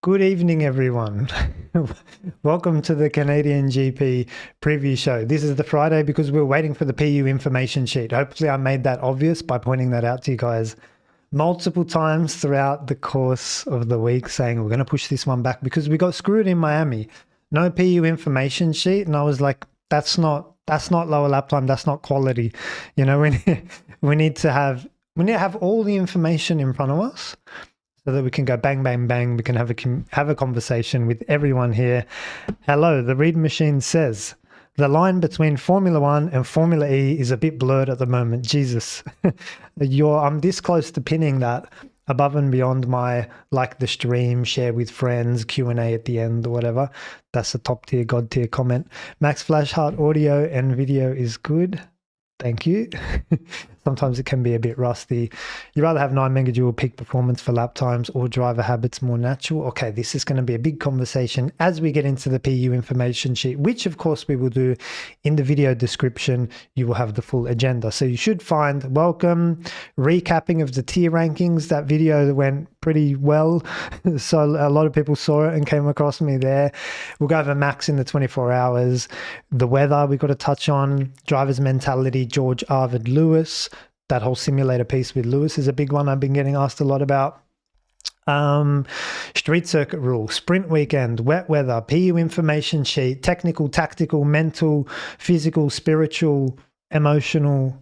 Good evening, everyone. Welcome to the Canadian GP preview show. This is the Friday because we're waiting for the PU information sheet. Hopefully I made that obvious by pointing that out to you guys multiple times throughout the course of the week, saying we're going to push this one back because we got screwed in Miami. No PU information sheet. And I was like, that's not lower lap time. That's not quality. You know, we need to have all the information in front of us, so that we can go bang, bang, bang. We can have a conversation with everyone here. Hello, the read machine says, the line between Formula One and Formula E is a bit blurred at the moment. Jesus, I'm this close to pinning that above and beyond my like the stream, share with friends, Q&A at the end or whatever. That's a top tier, God tier comment. Max Flash Heart audio and video is good. Thank you. Sometimes it can be a bit rusty. You'd rather have 9 megajoule peak performance for lap times or driver habits more natural? Okay, this is going to be a big conversation as we get into the PU information sheet, which of course we will do in the video description. You will have the full agenda. So you should find welcome, recapping of the tier rankings. That video went pretty well. So a lot of people saw it and came across me there. We'll go over Max in the 24 hours. The weather we got to touch on. Driver's mentality, George, Arvid, Lewis. That whole simulator piece with Lewis is a big one I've been getting asked a lot about. Street circuit rule, sprint weekend, wet weather, PU information sheet, technical, tactical, mental, physical, spiritual, emotional,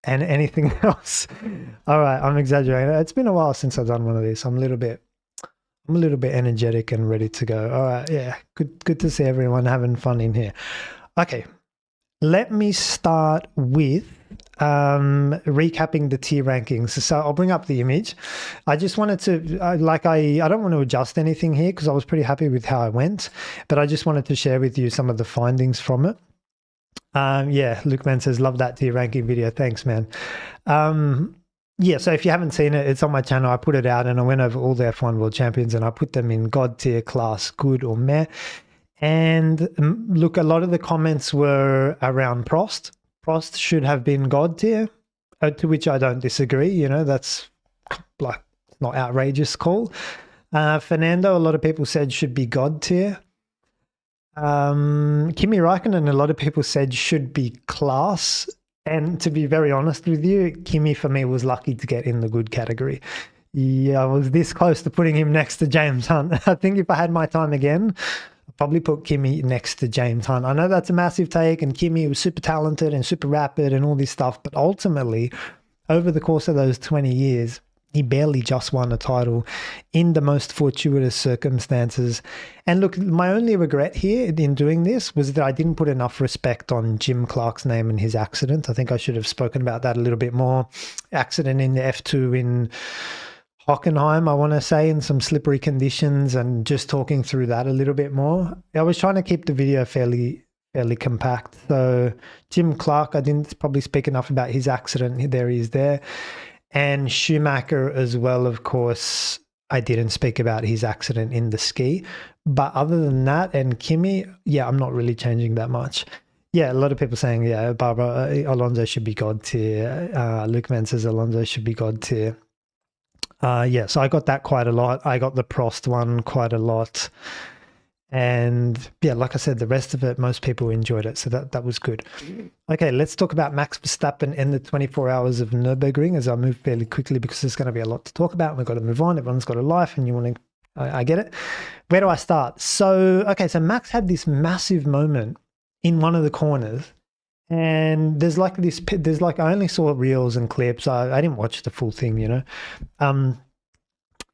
and anything else. All right, I'm exaggerating. It's been a while since I've done one of these. I'm a little bit energetic and ready to go. All right, yeah, good to see everyone having fun in here. Okay, let me start with recapping the tier rankings. So I'll bring up the image. I just wanted to, I don't want to adjust anything here because I was pretty happy with how I went, but I just wanted to share with you some of the findings from it. Yeah, Luke Man says, love that tier ranking video. Thanks, man. Yeah, so if you haven't seen it, it's on my channel. I put it out and I went over all the F1 World Champions and I put them in God tier, class, good or meh. And look, a lot of the comments were around Prost. Prost should have been God tier, to which I don't disagree. You know, that's like not outrageous call. Fernando, a lot of people said should be God tier. Kimi Räikkönen, a lot of people said should be class. And to be very honest with you, Kimi for me was lucky to get in the good category. Yeah, I was this close to putting him next to James Hunt. I think if I had my time again, I'd probably put Kimi next to James Hunt. I know that's a massive take, and Kimi was super talented and super rapid and all this stuff, but ultimately, over the course of those 20 years, he barely just won a title in the most fortuitous circumstances. And look, my only regret here in doing this was that I didn't put enough respect on Jim Clark's name and his accident. I think I should have spoken about that a little bit more. Accident in the F2 in Hockenheim, I want to say, in some slippery conditions, and just talking through that a little bit more. I was trying to keep the video fairly compact. So Jim Clark, I didn't probably speak enough about his accident. There he is there. And Schumacher as well, of course, I didn't speak about his accident in the ski. But other than that, and Kimi, yeah, I'm not really changing that much. Yeah, a lot of people saying, yeah, Barbara, Alonso should be God tier. Luke Man says Alonso should be God tier. Yeah, so I got that quite a lot. I got the Prost one quite a lot. And yeah, like I said, the rest of it, most people enjoyed it. So that was good. Okay, let's talk about Max Verstappen and the 24 hours of Nurburgring as I move fairly quickly because there's going to be a lot to talk about. We've got to move on. Everyone's got a life and you want to, I get it. Where do I start? So, okay, so Max had this massive moment in one of the corners. And there's like, I only saw reels and clips. I didn't watch the full thing, you know.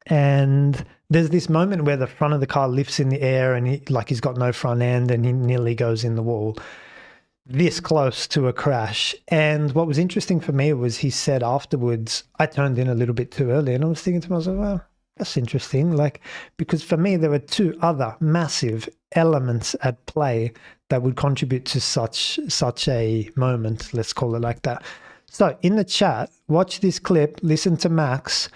And there's this moment where the front of the car lifts in the air and he's got no front end and he nearly goes in the wall, this close to a crash. And what was interesting for me was he said afterwards, I turned in a little bit too early. And I was thinking to myself, well, that's interesting. Because for me, there were two other massive elements at play that would contribute to such a moment. Let's call it like that. So in the chat, watch this clip, listen to Max,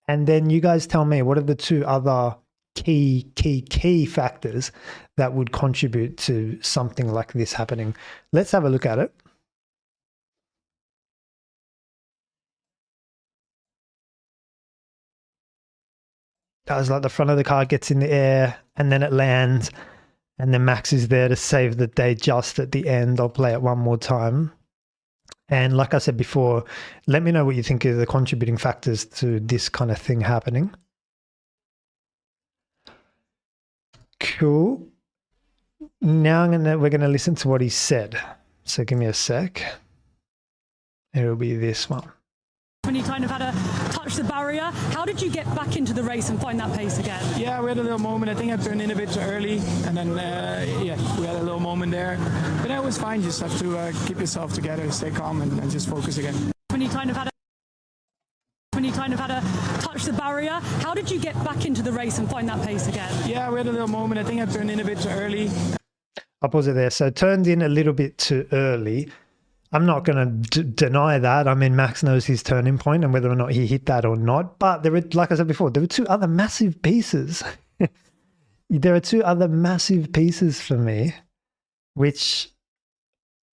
and then you guys tell me what are the two other key factors that would contribute to something like this happening. Let's have a look at it. does like the front of the car gets in the air and then it lands, and then Max is there to save the day just at the end. I'll play it one more time. And like I said before, let me know what you think are the contributing factors to this kind of thing happening. Cool. Now we're gonna listen to what he said. So give me a sec. It'll be this one. When you kind of had to touch the barrier, how did you get back into the race and find that pace again? Yeah, we had a little moment. I think I turned in a bit too early, and then yeah, we had a little moment there. But that was fine. You just have to keep yourself together, stay calm, and just focus again. When you kind of had to touch the barrier, how did you get back into the race and find that pace again? Yeah, we had a little moment. I think I turned in a bit too early. I'll pause it there. So turned in a little bit too early. I'm not going to deny that. I mean, Max knows his turning point and whether or not he hit that or not. But there were, like I said before, there were two other massive pieces. There are two other massive pieces for me, which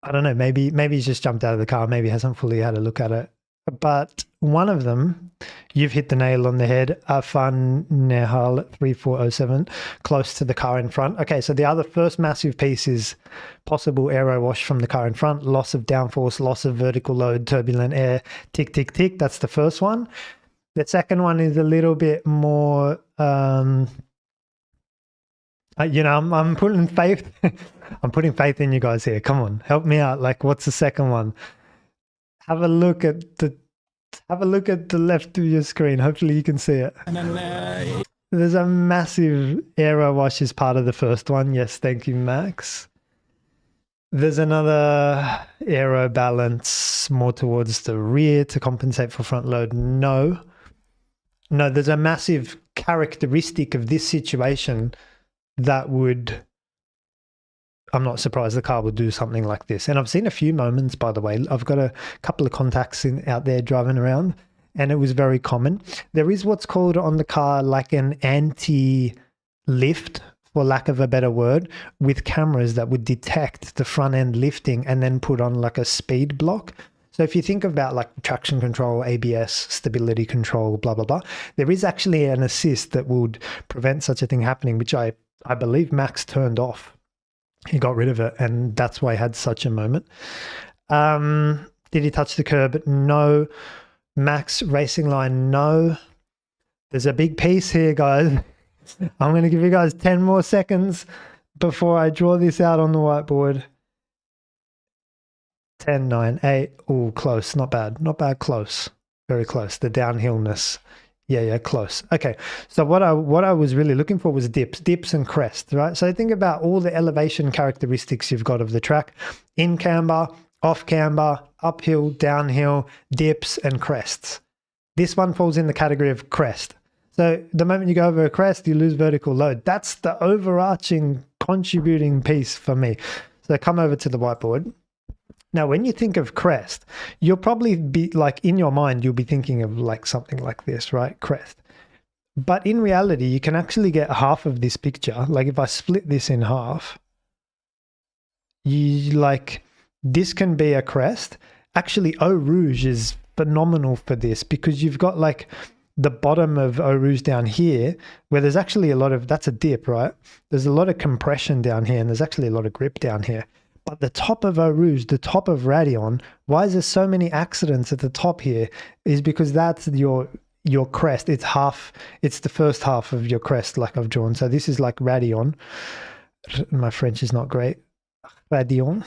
I don't know. Maybe he's just jumped out of the car. Maybe hasn't fully had a look at it. But one of them, you've hit the nail on the head. Afan Nehal 3407, close to the car in front. Okay, so the other first massive piece is possible aero wash from the car in front, loss of downforce, loss of vertical load, turbulent air, tick, tick, tick. That's the first one. The second one is a little bit more, I'm putting faith. I'm putting faith in you guys here. Come on, help me out. Like, what's the second one? Have a look at the left of your screen. Hopefully you can see it. And then there's a massive aero wash as part of the first one. Yes, thank you, Max. There's another aero balance more towards the rear to compensate for front load. No, there's a massive characteristic of this situation that would, I'm not surprised the car would do something like this. And I've seen a few moments, by the way. I've got a couple of contacts out there driving around, and it was very common. There is what's called on the car like an anti-lift, for lack of a better word, with cameras that would detect the front end lifting and then put on like a speed block. So if you think about like traction control, ABS, stability control, blah, blah, blah, there is actually an assist that would prevent such a thing happening, which I believe Max turned off. He got rid of it, and that's why he had such a moment. Did he touch the curb? No. Max racing line? No. There's a big piece here, guys. I'm going to give you guys 10 more seconds before I draw this out on the whiteboard. 10, 9, 8. Oh, close. Not bad. Not bad. Close. Very close. The downhillness. Yeah, close. Okay, so what I was really looking for was dips and crests, right? So think about all the elevation characteristics you've got of the track: in camber, off camber, uphill, downhill, dips and crests. This one falls in the category of crest. So the moment you go over a crest, you lose vertical load. That's the overarching contributing piece for me. So come over to the whiteboard. Now, when you think of crest, you'll probably be like, in your mind, you'll be thinking of like something like this, right? Crest. But in reality, you can actually get half of this picture. Like if I split this in half, this can be a crest. Actually, Eau Rouge is phenomenal for this because you've got like the bottom of Eau Rouge down here where there's actually a lot of, that's a dip, right? There's a lot of compression down here and there's actually a lot of grip down here. But the top of Eau Rouge, the top of Radion, why is there so many accidents at the top here? Is because that's your crest. It's the first half of your crest like I've drawn. So this is like Radion. My French is not great. Radion.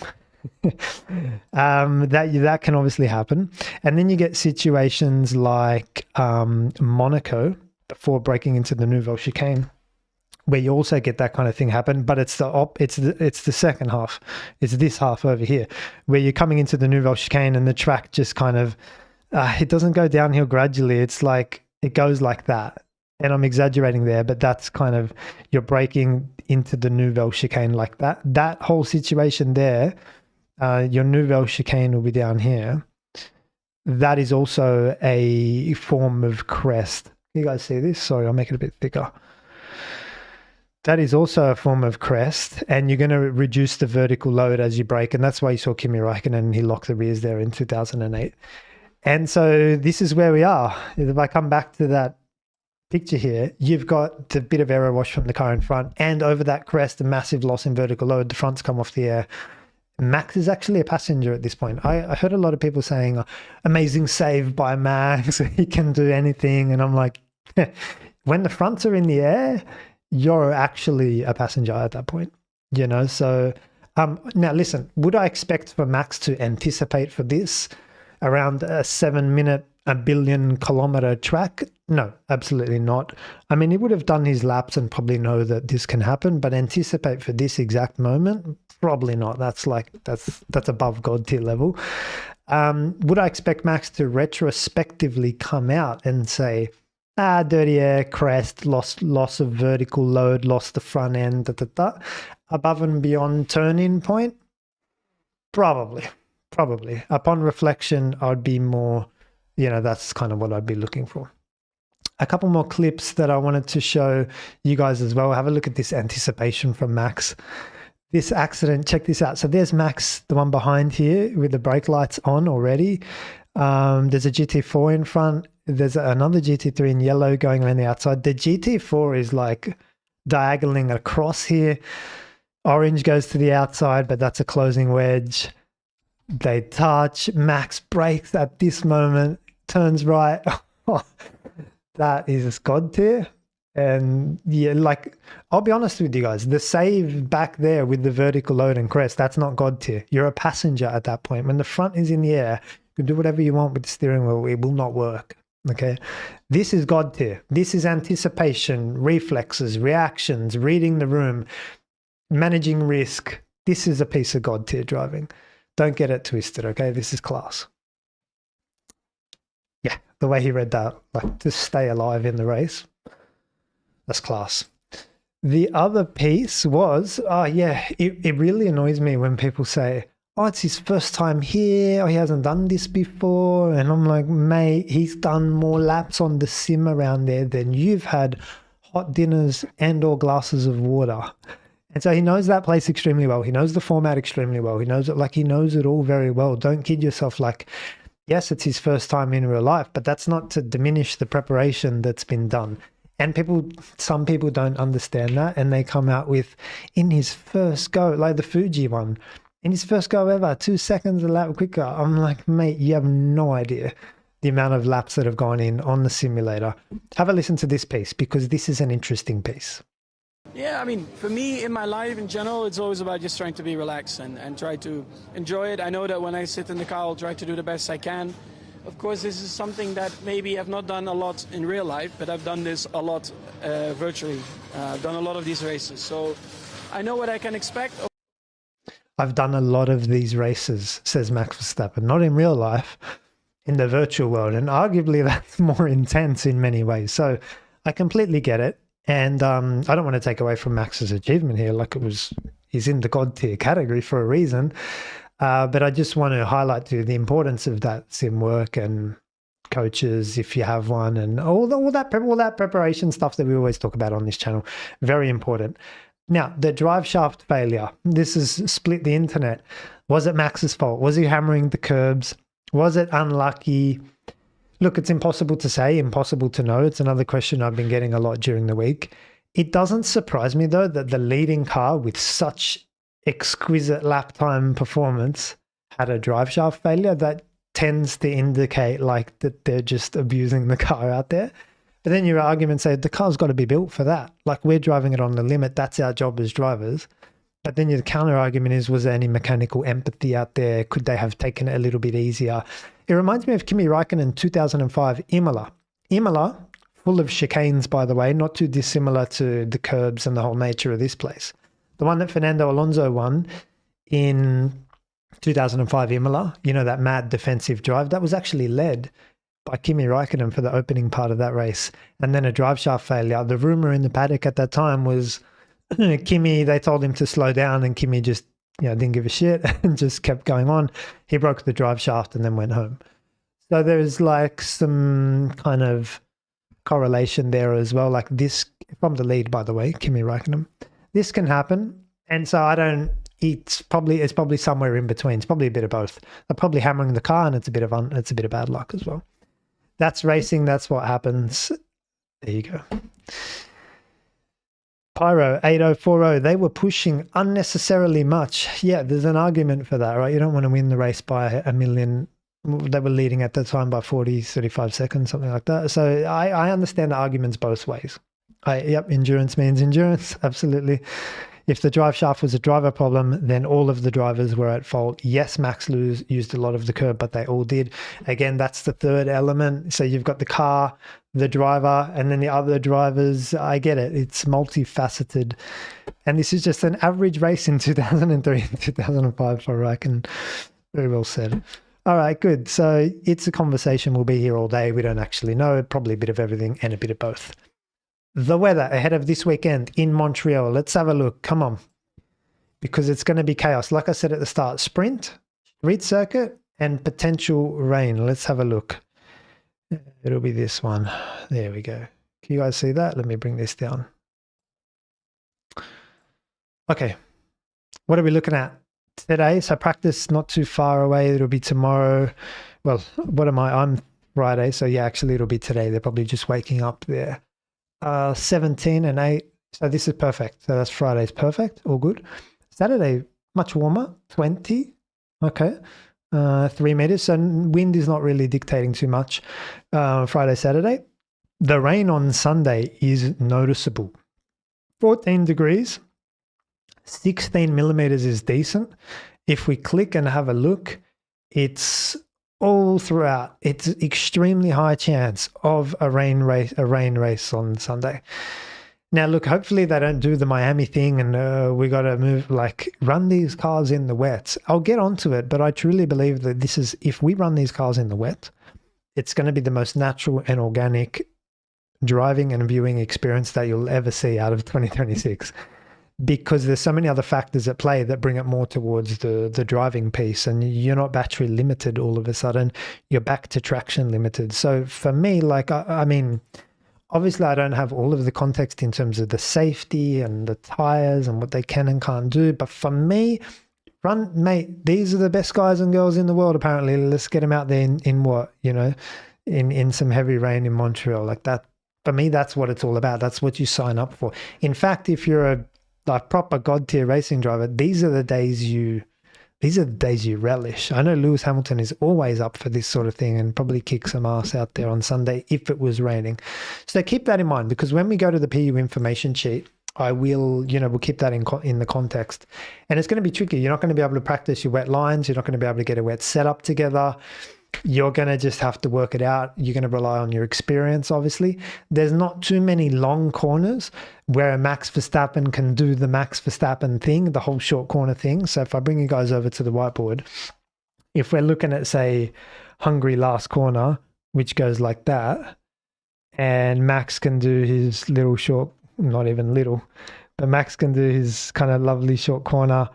That can obviously happen. And then you get situations like Monaco before breaking into the Nouvelle Chicane, where you also get that kind of thing happen, but it's the second half. It's this half over here, where you're coming into the Nouvelle Chicane and the track just kind of, it doesn't go downhill gradually. It's like, it goes like that. And I'm exaggerating there, but that's kind of, you're breaking into the Nouvelle Chicane like that. That whole situation there, your Nouvelle Chicane will be down here. That is also a form of crest. You guys see this? Sorry, I'll make it a bit thicker. That is also a form of crest, and you're going to reduce the vertical load as you brake, and that's why you saw Kimi Räikkönen, he locked the rears there in 2008. And so this is where we are. If I come back to that picture here, you've got the bit of aero wash from the car in front, and over that crest, a massive loss in vertical load. The front's come off the air. Max is actually a passenger at this point. I heard a lot of people saying, amazing save by Max, he can do anything. And I'm like, when the fronts are in the air, you're actually a passenger at that point, you know? So now listen, would I expect for Max to anticipate for this around a 7-minute, 1 billion kilometer track? No, absolutely not. I mean, he would have done his laps and probably know that this can happen, but anticipate for this exact moment? Probably not. That's above God tier level. Would I expect Max to retrospectively come out and say, dirty air, crest, loss of vertical load, lost the front end, above and beyond turn-in point? Probably. Upon reflection, I'd be more, you know, that's kind of what I'd be looking for. A couple more clips that I wanted to show you guys as well. Have a look at this anticipation from Max. This accident, check this out. So there's Max, the one behind here with the brake lights on already. There's a GT4 in front. There's another GT3 in yellow going around the outside. The GT4 is like diagonaling across here. Orange goes to the outside, but that's a closing wedge. They touch. Max brakes at this moment, turns right. That is God tier. And yeah, like, I'll be honest with you guys, the save back there with the vertical load and crest, that's not God tier. You're a passenger at that point. When the front is in the air, you can do whatever you want with the steering wheel. It will not work. Okay. This is God tier. This is anticipation, reflexes, reactions, reading the room, managing risk. This is a piece of God tier driving. Don't get it twisted. Okay. This is class. Yeah. The way he read that, like, to stay alive in the race. That's class. The other piece was, it really annoys me when people say, oh, it's his first time here, or he hasn't done this before. And I'm like, mate, he's done more laps on the sim around there than you've had hot dinners and or glasses of water. And so he knows that place extremely well. He knows the format extremely well. He knows it, like, he knows it all very well. Don't kid yourself. Like, yes, it's his first time in real life, but that's not to diminish the preparation that's been done. And some people don't understand that, and they come out with, in his first go, like the Fuji one, in his first go ever, 2 seconds a lap quicker. I'm like, mate, you have no idea the amount of laps that have gone in on the simulator. Have a listen to this piece, because this is an interesting piece. Yeah, I mean, for me, in my life in general, it's always about just trying to be relaxed and try to enjoy it. I know that when I sit in the car, I'll try to do the best I can. Of course, this is something that maybe I've not done a lot in real life, but I've done this a lot virtually. I've done a lot of these races, so I know what I can expect. I've done a lot of these races, says Max Verstappen, not in real life, in the virtual world, and arguably that's more intense in many ways. So I completely get it, and I don't want to take away from Max's achievement here. Like, he's in the God tier category for a reason. But I just want to highlight to you the importance of that sim work and coaches, if you have one, and all that preparation stuff that we always talk about on this channel. Very important. Now, the drive shaft failure. This has split the internet. Was it Max's fault? Was he hammering the curbs? Was it unlucky? Look, it's impossible to say, impossible to know. It's another question I've been getting a lot during the week. It doesn't surprise me, though, that the leading car with such exquisite lap time performance had a drive shaft failure. That tends to indicate like that they're just abusing the car out there. But then your argument said the car's got to be built for that. Like, we're driving it on the limit. That's our job as drivers. But then your counter argument is, was there any mechanical empathy out there? Could they have taken it a little bit easier? It reminds me of Kimi Räikkönen 2005 Imola. Imola, full of chicanes, by the way, not too dissimilar to the curbs and the whole nature of this place. The one that Fernando Alonso won in 2005 Imola, you know, that mad defensive drive, that was actually led by Kimi Räikkönen for the opening part of that race. And then a drive shaft failure. The rumor in the paddock at that time was Kimi, they told him to slow down, and Kimi just, you know, didn't give a shit and just kept going on. He broke the drive shaft and then went home. So there's like some kind of correlation there as well. Like this, from the lead, by the way, Kimi Räikkönen. This can happen. And so it's probably somewhere in between. It's probably a bit of both. They're probably hammering the car, and it's a bit of bad luck as well. That's racing. That's what happens. There you go. Pyro 8040, they were pushing unnecessarily much. Yeah, there's an argument for that, right? You don't want to win the race by a million. They were leading at the time by 40, 35 seconds, something like that. So I understand the arguments both ways. Yep, endurance means endurance, absolutely. If the drive shaft was a driver problem, then all of the drivers were at fault. Yes, Max Lewis used a lot of the curb, but they all did. Again, that's the third element. So you've got the car, the driver, and then the other drivers. I get it. It's multifaceted. And this is just an average race in 2003 and 2005 for Raikkonen. Very well said. All right, good. So it's a conversation. We'll be here all day. We don't actually know. Probably a bit of everything and a bit of both. The weather ahead of this weekend in Montreal. Let's have a look. Come on. Because it's going to be chaos. Like I said at the start, sprint, street circuit, and potential rain. Let's have a look. It'll be this one. There we go. Can you guys see that? Let me bring this down. Okay. What are we looking at today? So practice not too far away. It'll be tomorrow. Well, what am I? I'm Friday. So yeah, actually it'll be today. They're probably just waking up there. 17 and 8. So this is perfect. So that's Friday's perfect. All good. Saturday, much warmer, 20. Okay. 3 meters. So wind is not really dictating too much. Friday, Saturday. The rain on Sunday is noticeable. 14 degrees. 16 millimeters is decent. If we click and have a look, it's all throughout. It's extremely high chance of a rain race on Sunday. Now, look, hopefully they don't do the Miami thing and we got to run these cars in the wet. I'll get onto it, but I truly believe that if we run these cars in the wet, it's going to be the most natural and organic driving and viewing experience that you'll ever see out of 2026. Because there's so many other factors at play that bring it more towards the driving piece, and you're not battery limited all of a sudden, you're back to traction limited. So for me, I mean, obviously I don't have all of the context in terms of the safety and the tires and what they can and can't do, but for me, mate, these are the best guys and girls in the world apparently. Let's get them out there in what, in some heavy rain in Montreal. Like that, for me, that's what it's all about. That's what you sign up for. In fact, if you're a proper god tier racing driver, these are the days you relish. I know Lewis Hamilton is always up for this sort of thing and probably kick some ass out there on Sunday if it was raining. So keep that in mind, because when we go to the PU information sheet, I will, we'll keep that in the context. And it's going to be tricky. You're not going to be able to practice your wet lines. You're not going to be able to get a wet setup together. You're going to just have to work it out. You're going to rely on your experience, obviously. There's not too many long corners where Max Verstappen can do the Max Verstappen thing, the whole short corner thing. So if I bring you guys over to the whiteboard, if we're looking at, say, Hungary last corner, which goes like that, and Max can do his little short, not even little, but Max can do his kind of lovely short corner,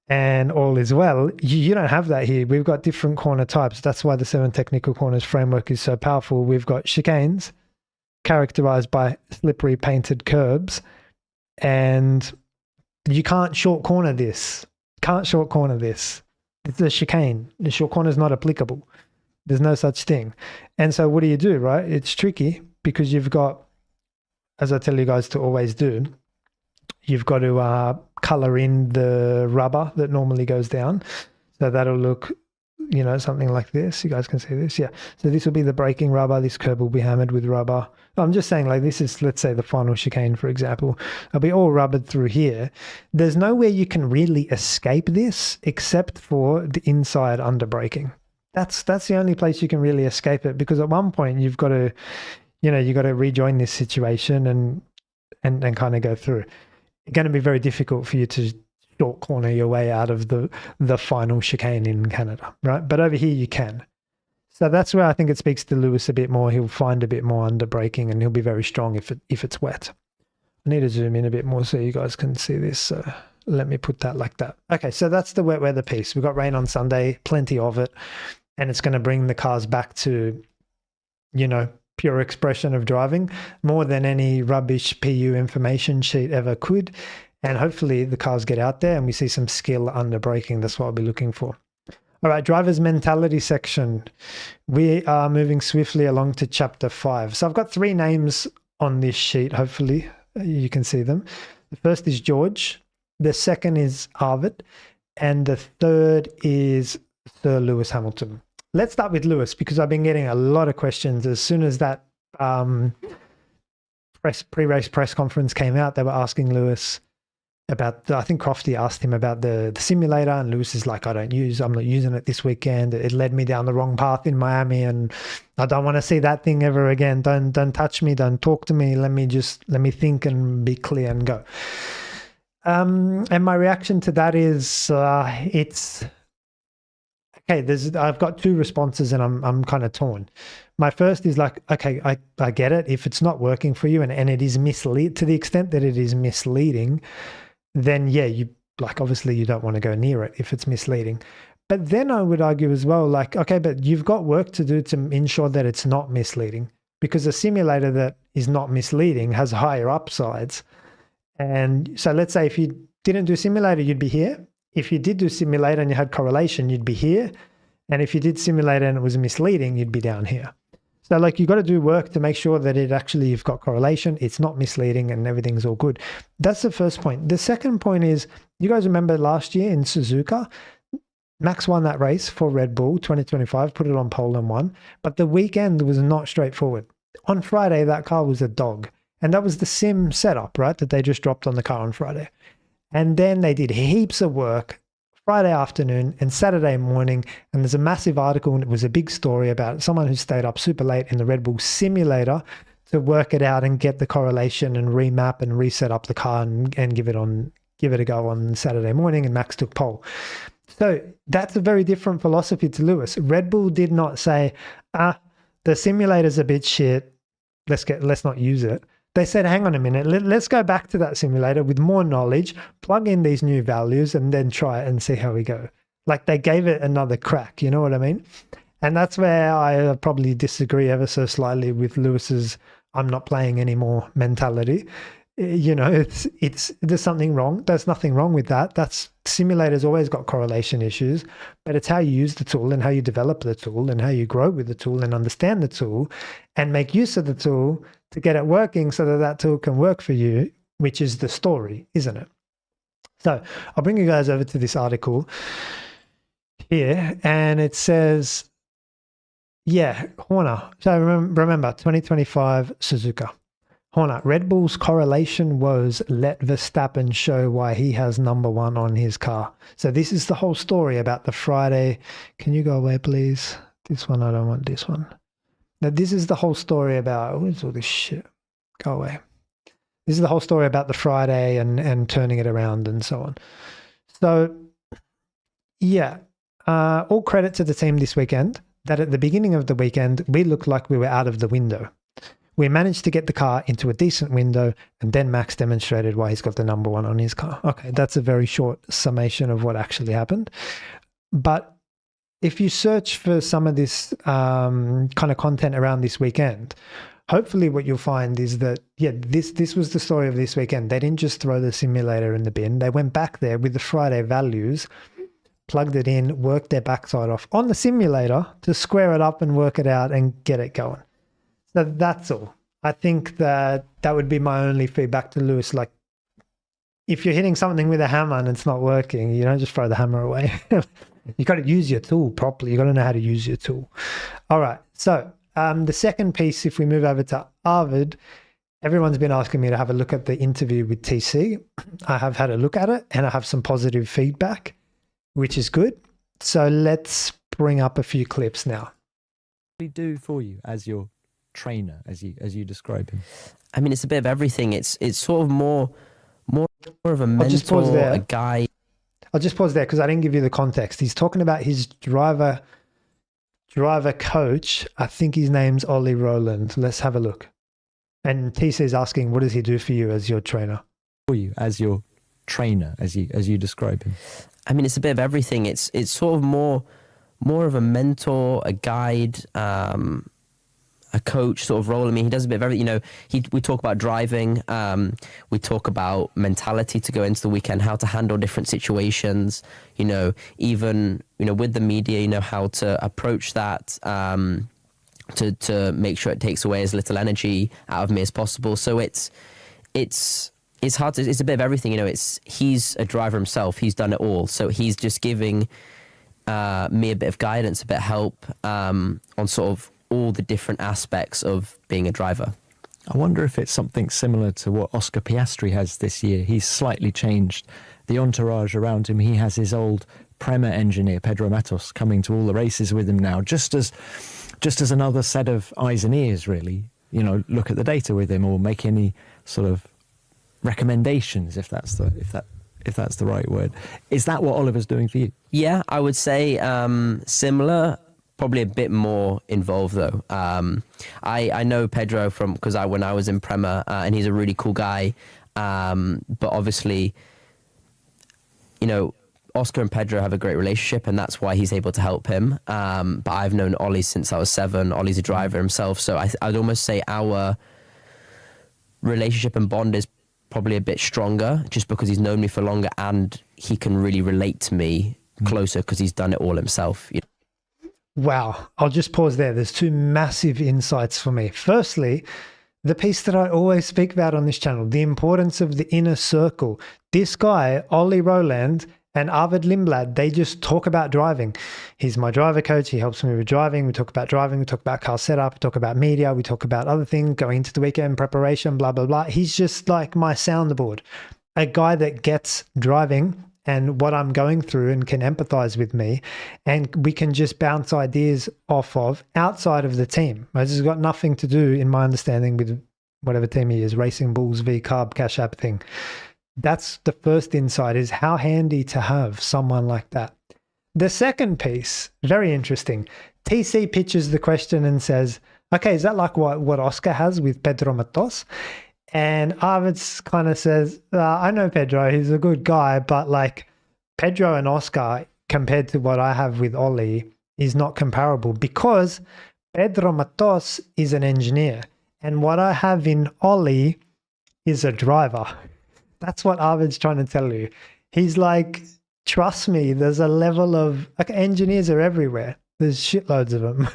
and all is well. You don't have that here. We've got different corner types. That's why the 7 technical corners framework is so powerful. We've got chicanes characterized by slippery painted curbs, and you can't short corner this. It's a chicane. The short corner is not applicable. There's no such thing. And so what do you do, right? It's tricky because you've got, as I tell you guys to always do, you've got to color in the rubber that normally goes down. So that'll look, something like this. You guys can see this. Yeah. So this will be the braking rubber. This curb will be hammered with rubber. I'm just saying, this is, let's say, the final chicane, for example. It'll be all rubbered through here. There's nowhere you can really escape this except for the inside under braking. That's the only place you can really escape it, because at one point you've got to, you've got to rejoin this situation and kind of go through. It's going to be very difficult for you to short corner your way out of the final chicane in Canada, right? But over here you can. So that's where I think it speaks to Lewis a bit more. He'll find a bit more under braking, and he'll be very strong if it's wet. I need to zoom in a bit more so you guys can see this. So let me put that like that. Okay, so that's the wet weather piece. We've got rain on Sunday, plenty of it, and it's going to bring the cars back to, pure expression of driving, more than any rubbish PU information sheet ever could. And hopefully the cars get out there and we see some skill under braking. That's what I'll be looking for. All right, driver's mentality section. We are moving swiftly along to chapter 5. So I've got 3 names on this sheet. Hopefully you can see them. The first is George. The second is Arvid. And the third is Sir Lewis Hamilton. Let's start with Lewis, because I've been getting a lot of questions. As soon as that pre-race press conference came out, they were asking Lewis about, I think Crofty asked him about the simulator, and Lewis is like, I'm not using it this weekend. It led me down the wrong path in Miami, and I don't want to see that thing ever again. Don't touch me. Don't talk to me. Let me think and be clear and go. And my reaction to that is, it's okay. I've got 2 responses, and I'm kind of torn. My first is like, okay, I get it. If it's not working for you and it is misleading, to the extent that it is misleading, then yeah, obviously you don't want to go near it if it's misleading. But then I would argue as well, like, okay, but you've got work to do to ensure that it's not misleading, because a simulator that is not misleading has higher upsides. And so let's say if you didn't do simulator, you'd be here. If you did do simulator and you had correlation, you'd be here. And if you did simulator and it was misleading, you'd be down here. So like, you've got to do work to make sure that you've got correlation, it's not misleading, and everything's all good. That's the first point. The second point is, you guys remember last year in Suzuka, Max won that race for Red Bull 2025, put it on pole and won. But the weekend was not straightforward. On Friday, that car was a dog. And that was the sim setup, right? That they just dropped on the car on Friday. And then they did heaps of work Friday afternoon and Saturday morning, and there's a massive article, and it was a big story about someone who stayed up super late in the Red Bull simulator to work it out and get the correlation and remap and reset up the car and give it a go on Saturday morning, and Max took pole. So that's a very different philosophy to Lewis. Red Bull did not say, the simulator's a bit shit, let's not use it. They said, hang on a minute, let's go back to that simulator with more knowledge, plug in these new values, and then try it and see how we go. Like, they gave it another crack, you know what I mean? And that's where I probably disagree ever so slightly with Lewis's I'm not playing anymore mentality. You know, there's something wrong. There's nothing wrong with that. Simulators always got correlation issues, but it's how you use the tool and how you develop the tool and how you grow with the tool and understand the tool and make use of the tool to get it working so that tool can work for you, which is the story, isn't it? So I'll bring you guys over to this article here, and it says, yeah, Horner. So remember 2025 Suzuka. Horner, Red Bull's correlation was let Verstappen show why he has number 1 on his car. So this is the whole story about the Friday. Can you go away, please? This one, I don't want this one. Now, this is the whole story about, where's all this shit? Go away. This is the whole story about the Friday and turning it around and so on. So, yeah, all credit to the team this weekend, that at the beginning of the weekend, we looked like we were out of the window. We managed to get the car into a decent window, and then Max demonstrated why he's got the number 1 on his car. Okay, that's a very short summation of what actually happened. But if you search for some of this kind of content around this weekend, hopefully what you'll find is that, yeah, this was the story of this weekend. They didn't just throw the simulator in the bin. They went back there with the Friday values, plugged it in, worked their backside off on the simulator to square it up and work it out and get it going. So that's all. I think that would be my only feedback to Lewis. Like, if you're hitting something with a hammer and it's not working, you don't just throw the hammer away. You got to use your tool properly. You got to know how to use your tool. All right. So the second piece, if we move over to Arvid, everyone's been asking me to have a look at the interview with TC. I have had a look at it, and I have some positive feedback, which is good. So let's bring up a few clips now. What do we do for you as your trainer, as you describe him? I mean, it's a bit of everything. It's sort of more of a mentor, a guide. I'll just pause there because I didn't give you the context. He's talking about his driver coach. I think his name's Ollie Rowland. Let's have a look. And TC is asking, what does he do for you as your trainer? For you as your trainer, as you describe him. I mean, it's a bit of everything. It's sort of more of a mentor, a guide, a coach sort of role. I mean, he does a bit of everything. We talk about driving. We talk about mentality to go into the weekend, how to handle different situations. Even with the media, how to approach that. To make sure it takes away as little energy out of me as possible. So it's hard to, it's a bit of everything. He's a driver himself. He's done it all. So he's just giving me a bit of guidance, a bit of help on sort of all the different aspects of being a driver. I wonder if it's something similar to what Oscar Piastri has this year. He's slightly changed the entourage around him. He has his old Prema engineer, Pedro Matos, coming to all the races with him now, just as another set of eyes and ears, really. Look at the data with him or make any sort of recommendations, if that's the right word. Is that what Oliver's doing for you? Yeah, I would say similar. Probably a bit more involved though. I know Pedro because when I was in Prema, and he's a really cool guy. But obviously, Oscar and Pedro have a great relationship, and that's why he's able to help him. But I've known Ollie since I was 7. Ollie's a driver himself, so I'd almost say our relationship and bond is probably a bit stronger, just because he's known me for longer, and he can really relate to me closer because he's done it all himself. Wow. I'll just pause there. There's 2 massive insights for me. Firstly, the piece that I always speak about on this channel, the importance of the inner circle. This guy, Ollie Roland, and Arvid Lindblad, they just talk about driving. He's my driver coach. He helps me with driving. We talk about driving. We talk about car setup. We talk about media. We talk about other things, going into the weekend, preparation, blah, blah, blah. He's just like my soundboard, a guy that gets driving and what I'm going through and can empathize with me. And we can just bounce ideas off of outside of the team. This has got nothing to do, in my understanding, with whatever team he is, Racing Bulls, V Carb, Cash App thing. That's the first insight, is how handy to have someone like that. The second piece, very interesting. TC pitches the question and says, okay, is that like what Oscar has with Pedro Matos? And Arvid kind of says, I know Pedro, he's a good guy, but like Pedro and Oscar compared to what I have with Ollie is not comparable, because Pedro Matos is an engineer and what I have in Ollie is a driver. That's what Arvid's trying to tell you. He's like, trust me, there's a level of, like, engineers are everywhere. There's shitloads of them.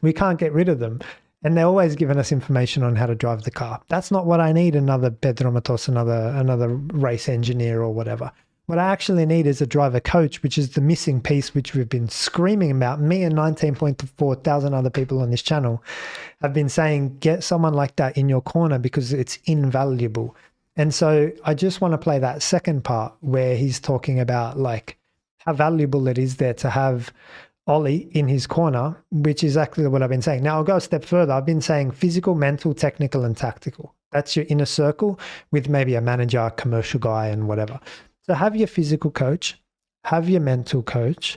We can't get rid of them. And they're always giving us information on how to drive the car. That's not what I need, another Pedro Matos, another race engineer or whatever. What I actually need is a driver coach, which is the missing piece, which we've been screaming about. Me and 19.4 thousand other people on this channel have been saying, get someone like that in your corner because it's invaluable. And so I just want to play that second part where he's talking about like how valuable it is there to have Ollie in his corner, which is exactly what I've been saying. Now I'll go a step further. I've been saying physical, mental, technical, and tactical. That's your inner circle with maybe a manager, commercial guy, and whatever. So have your physical coach, have your mental coach,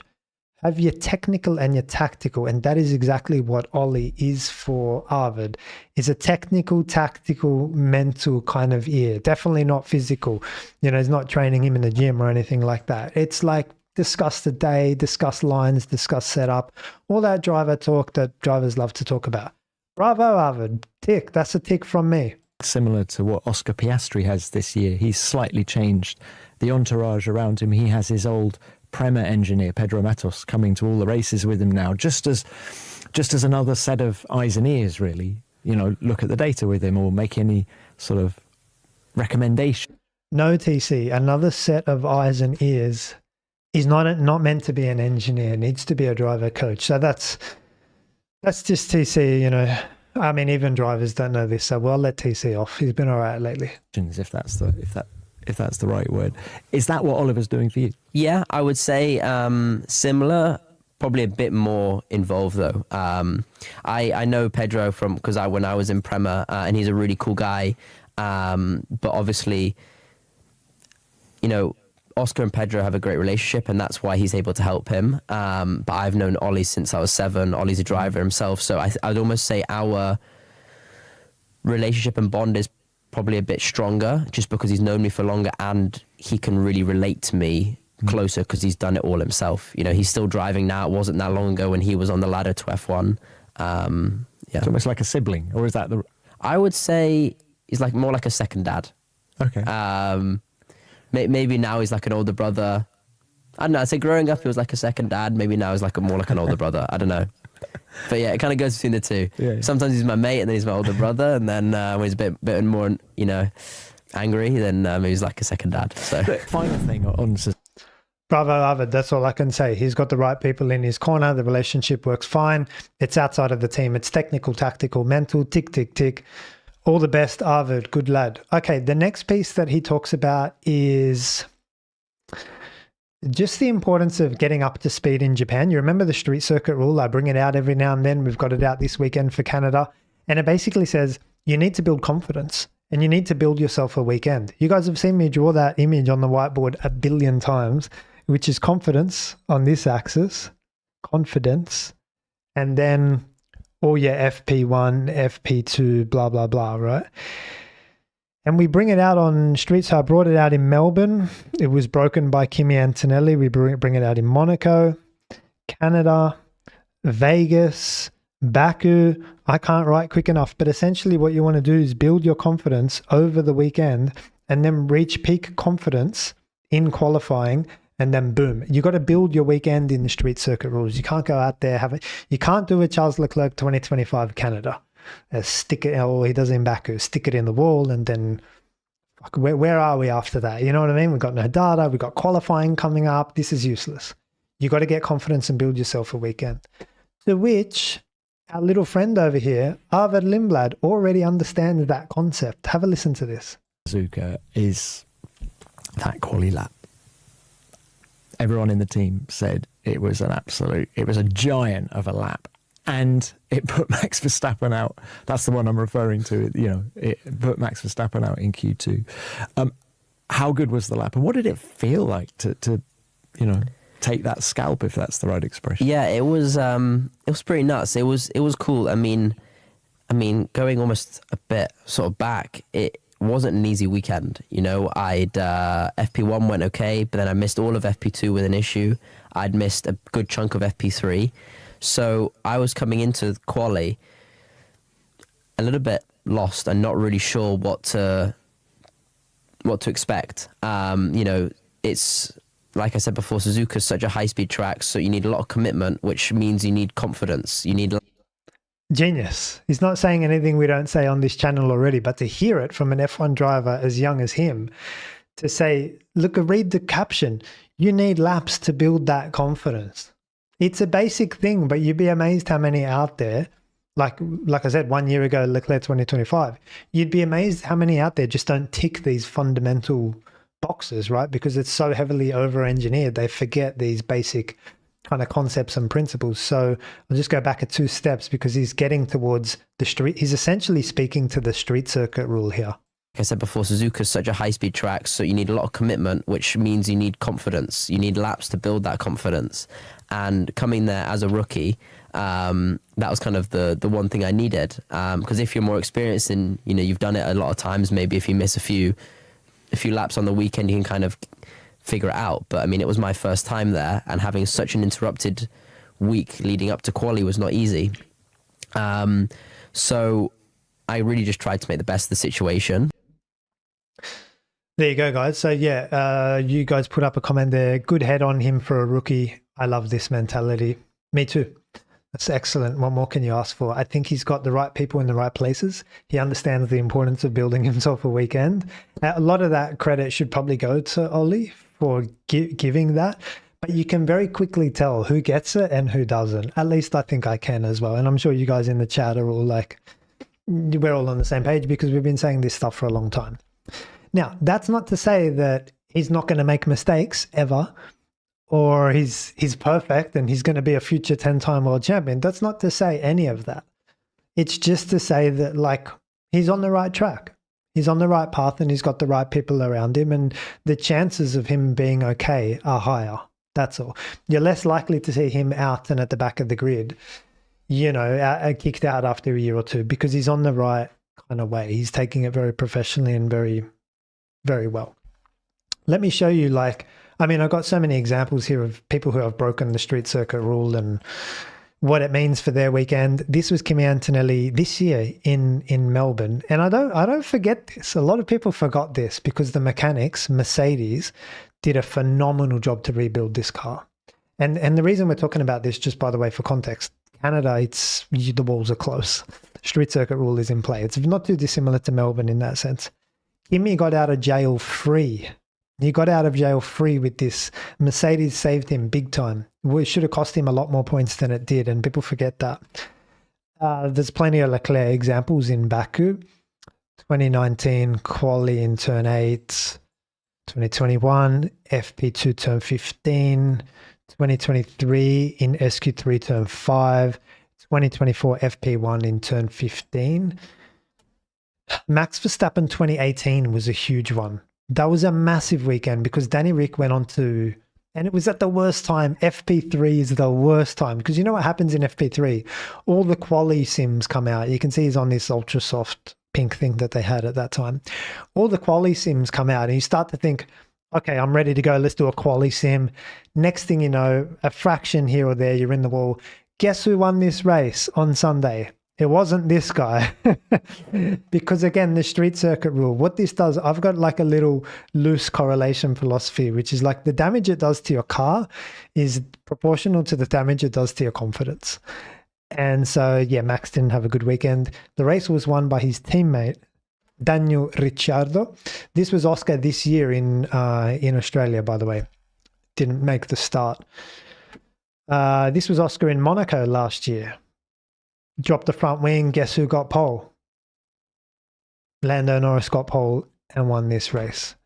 have your technical and your tactical. And that is exactly what Ollie is for Arvid, is a technical, tactical, mental kind of ear. Definitely not physical. He's not training him in the gym or anything like that. It's like, discuss the day, discuss lines, discuss setup, all that driver talk that drivers love to talk about. Bravo, Arvid. Tick. That's a tick from me. Similar to what Oscar Piastri has this year. He's slightly changed the entourage around him. He has his old Prema engineer, Pedro Matos, coming to all the races with him now, just as another set of eyes and ears, really. Look at the data with him or make any sort of recommendation. No, TC, another set of eyes and ears is not meant to be an engineer. It needs to be a driver coach. So that's just TC, I mean, even drivers don't know this, so we'll let TC off. He's been all right lately. If that's the right word. Is that what Oliver's doing for you? Yeah, I would say similar, probably a bit more involved though. I know Pedro because when I was in Prema, and he's a really cool guy. But obviously, Oscar and Pedro have a great relationship, and that's why he's able to help him. But I've known Ollie since I was 7. Ollie's a driver himself, so I'd almost say our relationship and bond is probably a bit stronger, just because he's known me for longer, and he can really relate to me closer because he's done it all himself. He's still driving now. It wasn't that long ago when he was on the ladder to F1. Yeah. It's almost like a sibling, or is that the... I would say he's like more like a second dad. Okay. Maybe now he's like an older brother. I don't know. I'd say growing up he was like a second dad. Maybe now he's like more like an older brother. I don't know. But yeah, it kind of goes between the two. Yeah. Sometimes he's my mate and then he's my older brother. And then when he's a bit more, you know, angry, then maybe he's like a second dad. So Final thing on... Bravo, Arvid. That's all I can say. He's got the right people in his corner. The relationship works fine. It's outside of the team. It's technical, tactical, mental, tick, tick, tick. All the best, Arvid. Good lad. Okay, the next piece that he talks about is just the importance of getting up to speed in Japan. You remember the street circuit rule? I bring it out every now and then. We've got it out this weekend for Canada. And it basically says you need to build confidence and you need to build yourself a weekend. You guys have seen me draw that image on the whiteboard a billion times, which is confidence on this axis, confidence, and then all your FP1, FP2, blah, blah, blah, right? And we bring it out on streets. So I brought it out in Melbourne. It was broken by Kimi Antonelli. We bring it out in Monaco, Canada, Vegas, Baku. I can't write quick enough, but essentially what you want to do is build your confidence over the weekend and then reach peak confidence in qualifying. And then boom, you got to build your weekend in the street circuit rules. You can't go out there, you can't do a Charles Leclerc 2025 Canada. Stick it, or he does in Baku, stick it in the wall, and then where are we after that? You know what I mean? We've got no data, we've got qualifying coming up. This is useless. You got to get confidence and build yourself a weekend. To which our little friend over here, Arvid Lindblad, already understands that concept. Have a listen to this. Suzuka is that quali lap. Everyone in the team said it was a giant of a lap. And it put Max Verstappen out. That's the one I'm referring to. You know, it put Max Verstappen out in Q2. How good was the lap? And what did it feel like to you know, take that scalp, if that's the right expression? yeah, it was pretty nuts. It was cool. I mean, going almost a bit sort of back, it wasn't an easy weekend. You know, I'd FP1 went okay, but then I missed all of FP2 with an issue. I'd missed a good chunk of FP3. So I was coming into quali a little bit lost and not really sure what to expect. You know, it's like I said before, Suzuka's such a high-speed track, so you need a lot of commitment, which means you need confidence. You need... Genius. He's not saying anything we don't say on this channel already, but to hear it from an F1 driver as young as him, to say, look, read the caption, you need laps to build that confidence. It's a basic thing, but you'd be amazed how many out there, like I said, 1 year ago, Leclerc 2025, you'd be amazed how many out there just don't tick these fundamental boxes, right? Because it's so heavily over-engineered, they forget these basic kind of concepts and principles. So I'll just go back 2 steps because he's getting towards the street. He's essentially speaking to the street circuit rule here. Like I said before, Suzuka's such a high-speed track, so you need a lot of commitment, which means you need confidence. You need laps to build that confidence. And coming there as a rookie, that was kind of the one thing I needed. Because if you're more experienced and, you know, you've done it a lot of times, maybe if you miss a few laps on the weekend, you can kind of figure it out. But I mean, it was my first time there, and having such an interrupted week leading up to quali was not easy. So I really just tried to make the best of the situation. There you go, guys. So yeah, you guys put up a comment there. Good head on him for a rookie. I love this mentality. Me too. That's excellent. What more can you ask for? I think he's got the right people in the right places. He understands the importance of building himself a weekend. A lot of that credit should probably go to Ollie for giving that. But you can very quickly tell who gets it and who doesn't. At least I think I can as well. And I'm sure you guys in the chat are all like, we're all on the same page because we've been saying this stuff for a long time. Now, that's not to say that he's not going to make mistakes ever, or he's perfect and he's going to be a future 10-time world champion. That's not to say any of that. It's just to say that, like, he's on the right track. He's on the right path and he's got the right people around him, and the chances of him being okay are higher. That's all. You're less likely to see him out and at the back of the grid, you know, kicked out after a year or two, because he's on the right kind of way. He's taking it very professionally and very, very well. Let me show you, like, I mean, I've got so many examples here of people who have broken the street circuit rule and what it means for their weekend. This was Kimi Antonelli this year in Melbourne, and I don't forget this. A lot of people forgot this because the mechanics, Mercedes, did a phenomenal job to rebuild this car. And the reason we're talking about this, just by the way, for context, Canada, the walls are close. Street circuit rule is in play. It's not too dissimilar to Melbourne in that sense. Kimi got out of jail free. He got out of jail free with this. Mercedes saved him big time. It should have cost him a lot more points than it did, and people forget that. There's plenty of Leclerc examples in Baku. 2019, quali in turn 8. 2021, FP2 turn 15. 2023 in SQ3 turn 5. 2024 FP1 in turn 15. Max Verstappen 2018 was a huge one. That was a massive weekend because Danny Rick went on to, and it was at the worst time. FP3 is the worst time because you know what happens in FP3? All the quali sims come out. You can see he's on this ultra soft pink thing that they had at that time. All the quali sims come out and you start to think, okay, I'm ready to go. Let's do a quali sim. Next thing you know, a fraction here or there, you're in the wall. Guess who won this race on Sunday? It wasn't this guy. Because again, the street circuit rule, what this does, I've got like a little loose correlation philosophy, which is like the damage it does to your car is proportional to the damage it does to your confidence. And so, yeah, Max didn't have a good weekend. The race was won by his teammate, Daniel Ricciardo. This was Oscar this year in Australia, by the way. Didn't make the start. This was Oscar in Monaco last year. Dropped the front wing. Guess who got pole? Lando Norris got pole and won this race.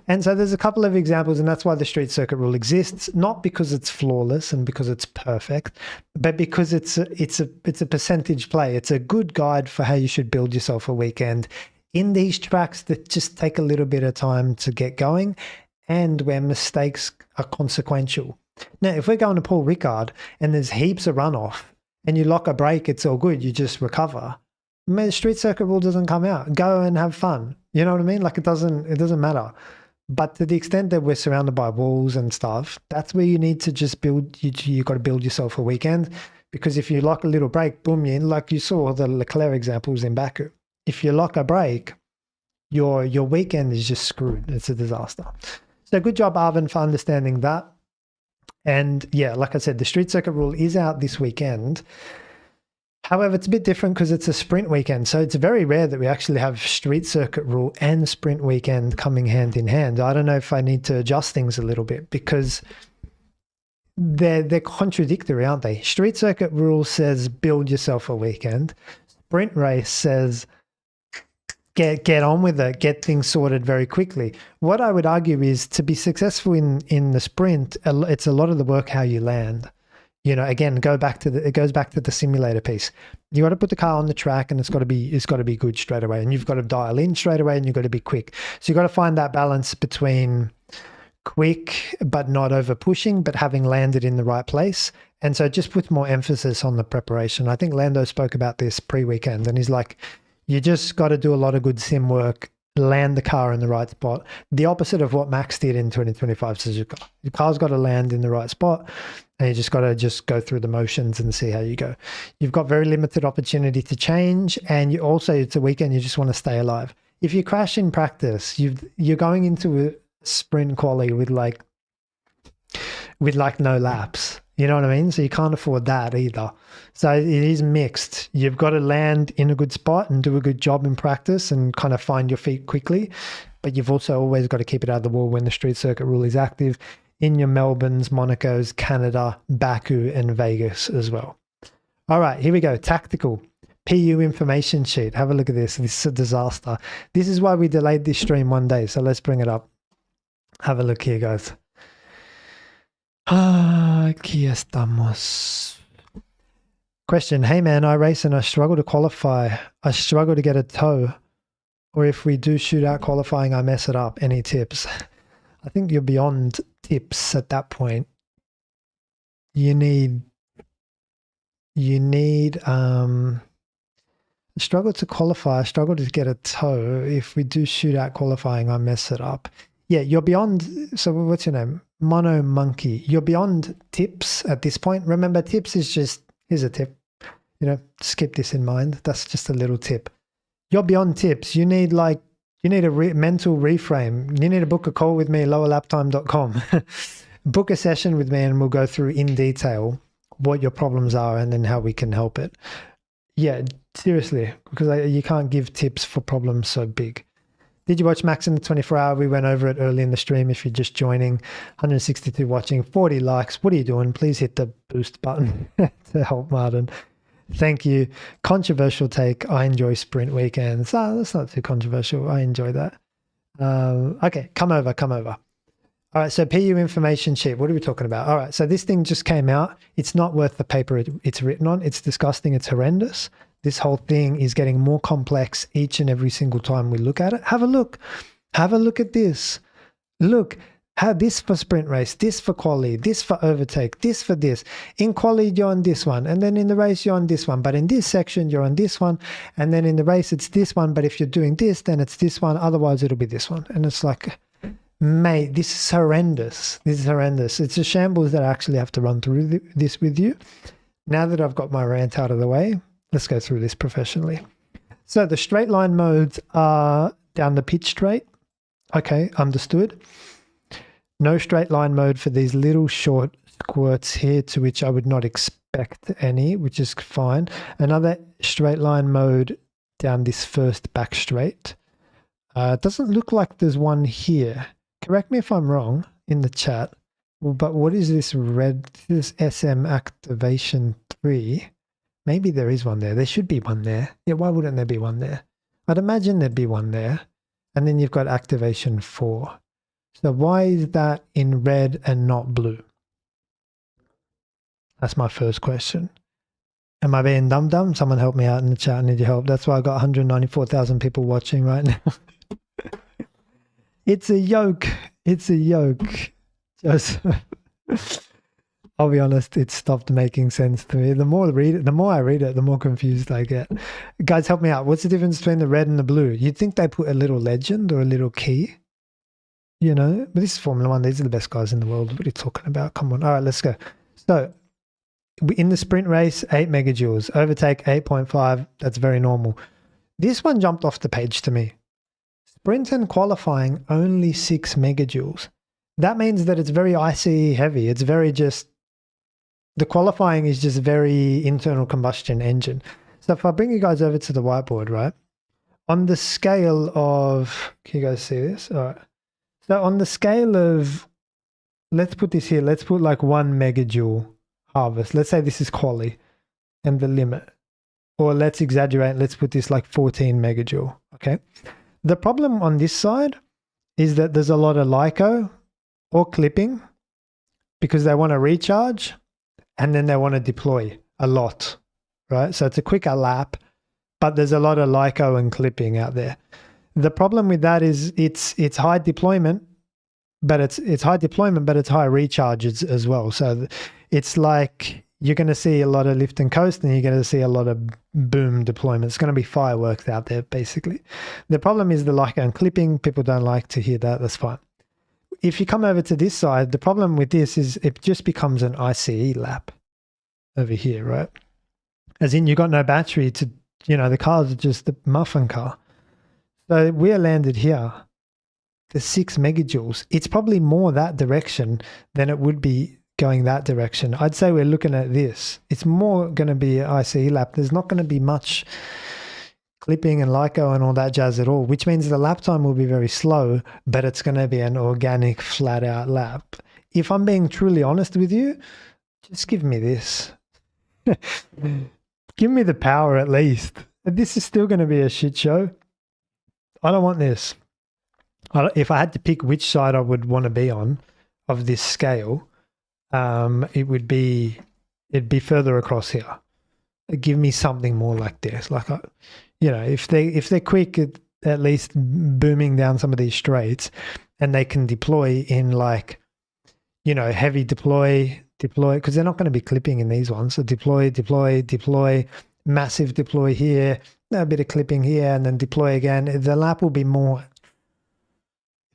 And so there's a couple of examples, and that's why the street circuit rule exists, not because it's flawless and because it's perfect, but because it's a percentage play. It's a good guide for how you should build yourself a weekend in these tracks that just take a little bit of time to get going and where mistakes are consequential. Now, if we're going to Paul Ricard and there's heaps of runoff and you lock a brake, it's all good. You just recover. The street circuit rule doesn't come out. Go and have fun. You know what I mean? Like it doesn't matter. But to the extent that we're surrounded by walls and stuff, that's where you need to just build. You got to build yourself a weekend, because if you lock a little brake, boom, like you saw the Leclerc examples in Baku. If you lock a brake, your weekend is just screwed. It's a disaster. So good job, Arvid, for understanding that. And yeah, like I said, the street circuit rule is out this weekend. However, it's a bit different because it's a sprint weekend. So it's very rare that we actually have street circuit rule and sprint weekend coming hand in hand. I don't know if I need to adjust things a little bit because they're contradictory, aren't they? Street circuit rule says build yourself a weekend. Sprint race says get on with it, get things sorted very quickly. What I would argue is to be successful in the sprint, it's a lot of the work how you land. You know, again, it goes back to the simulator piece. You got to put the car on the track, and it's got to be good straight away, and you've got to dial in straight away, and you've got to be quick. So you got to find that balance between quick but not over pushing, but having landed in the right place. And so it just puts more emphasis on the preparation. I think Lando spoke about this pre-weekend, and he's like, you just got to do a lot of good sim work, land the car in the right spot. The opposite of what Max did in 2025 Suzuka. Your car's got to land in the right spot, and you just got to go through the motions and see how you go. You've got very limited opportunity to change, and it's a weekend, you just want to stay alive. If you crash in practice, you're going into a sprint quali with no laps. You know what I mean? So you can't afford that either. So it is mixed. You've got to land in a good spot and do a good job in practice and kind of find your feet quickly. But you've also always got to keep it out of the wall when the street circuit rule is active in your Melbournes, Monacos, Canada, Baku, and Vegas as well. All right, here we go. Tactical. PU information sheet. Have a look at this. This is a disaster. This is why we delayed this stream one day. So let's bring it up. Have a look here, guys. Aquí estamos. Question. Hey man, I race and I struggle to qualify. I struggle to get a toe. Or if we do shootout qualifying, I mess it up. Any tips? I think you're beyond tips at that point. You need struggle to qualify, struggle to get a toe. If we do shootout qualifying, I mess it up. Yeah, you're beyond. So what's your name? Mono Monkey. You're beyond tips at this point. Remember, tips is just, Here's a tip. You know, just keep this in mind. That's just a little tip. You're beyond tips. You need a mental reframe. You need to book a call with me, lowerlaptime.com. Book a session with me and we'll go through in detail what your problems are and then how we can help it. Yeah, seriously, because you can't give tips for problems so big. Did you watch Max in the 24 Hour? We went over it early in the stream. If you're just joining, 162 watching, 40 likes. What are you doing? Please hit the boost button to help Martin. Thank you. Controversial take. I enjoy sprint weekends. That's not too controversial. I enjoy that. Okay, come over. All right, so PU information sheet. What are we talking about? All right, so this thing just came out. It's not worth the paper it's written on. It's disgusting. It's horrendous. This whole thing is getting more complex each and every single time we look at it. Have a look. Have a look at this. Look, have this for sprint race, this for quali, this for overtake, this for this. In quali, you're on this one. And then in the race, you're on this one. But in this section, you're on this one. And then in the race, it's this one. But if you're doing this, then it's this one. Otherwise, it'll be this one. And it's like, mate, this is horrendous. This is horrendous. It's a shambles that I actually have to run through this with you. Now that I've got my rant out of the way, let's go through this professionally. So the straight line modes are down the pitch straight. Okay, understood. No straight line mode for these little short squirts here, to which I would not expect any, which is fine. Another straight line mode down this first back straight. It doesn't look like there's one here. Correct me if I'm wrong in the chat. Well, but what is this red? This SM activation 3. Maybe there is one there. There should be one there. Yeah, why wouldn't there be one there? I'd imagine there'd be one there. And then you've got activation 4. So why is that in red and not blue? That's my first question. Am I being dumb? Someone help me out in the chat. I need your help. That's why I got 194,000 people watching right now. It's a yoke. It's a yoke. Joseph. I'll be honest, it stopped making sense to me. The more I read it, the more confused I get. Guys, help me out. What's the difference between the red and the blue? You'd think they put a little legend or a little key, you know? But this is Formula One. These are the best guys in the world. What are you talking about? Come on. All right, let's go. So in the sprint race, 8 megajoules. Overtake, 8.5. That's very normal. This one jumped off the page to me. Sprint and qualifying, only 6 megajoules. That means that it's very ICE heavy. It's very just... The qualifying is just very internal combustion engine. So if I bring you guys over to the whiteboard, right? On the scale of... Can you guys see this? All right. So on the scale of... Let's put this here. Let's put like 1 megajoule harvest. Let's say this is quali and the limit. Or let's exaggerate. Let's put this like 14 megajoule. Okay. The problem on this side is that there's a lot of LICO or clipping because they want to recharge and then they want to deploy a lot, right? So it's a quicker lap, but there's a lot of LICO and clipping out there. The problem with that is it's high deployment, but it's high deployment, but it's high recharges as well. So it's like you're going to see a lot of lift and coast and you're going to see a lot of boom deployment. It's going to be fireworks out there, basically. The problem is the LICO and clipping. People don't like to hear that. That's fine. If you come over to this side, the problem with this is it just becomes an ICE lap over here, right? As in you got no battery to, you know, the cars are just the muffin car. So we're landed here. The 6 megajoules. It's probably more that direction than it would be going that direction. I'd say we're looking at this. It's more going to be an ICE lap. There's not going to be much clipping and LICO and all that jazz at all, which means the lap time will be very slow, but it's going to be an organic, flat out lap. If I'm being truly honest with you, just give me this. Give me the power at least. This is still going to be a shit show. I don't want this. If I had to pick which side I would want to be on of this scale, it'd be further across here. Give me something more like this. Like, if they're quick at least booming down some of these straights, and they can deploy in like, heavy deploy, because they're not going to be clipping in these ones. So deploy, massive deploy here, a bit of clipping here, and then deploy again. The lap will be more,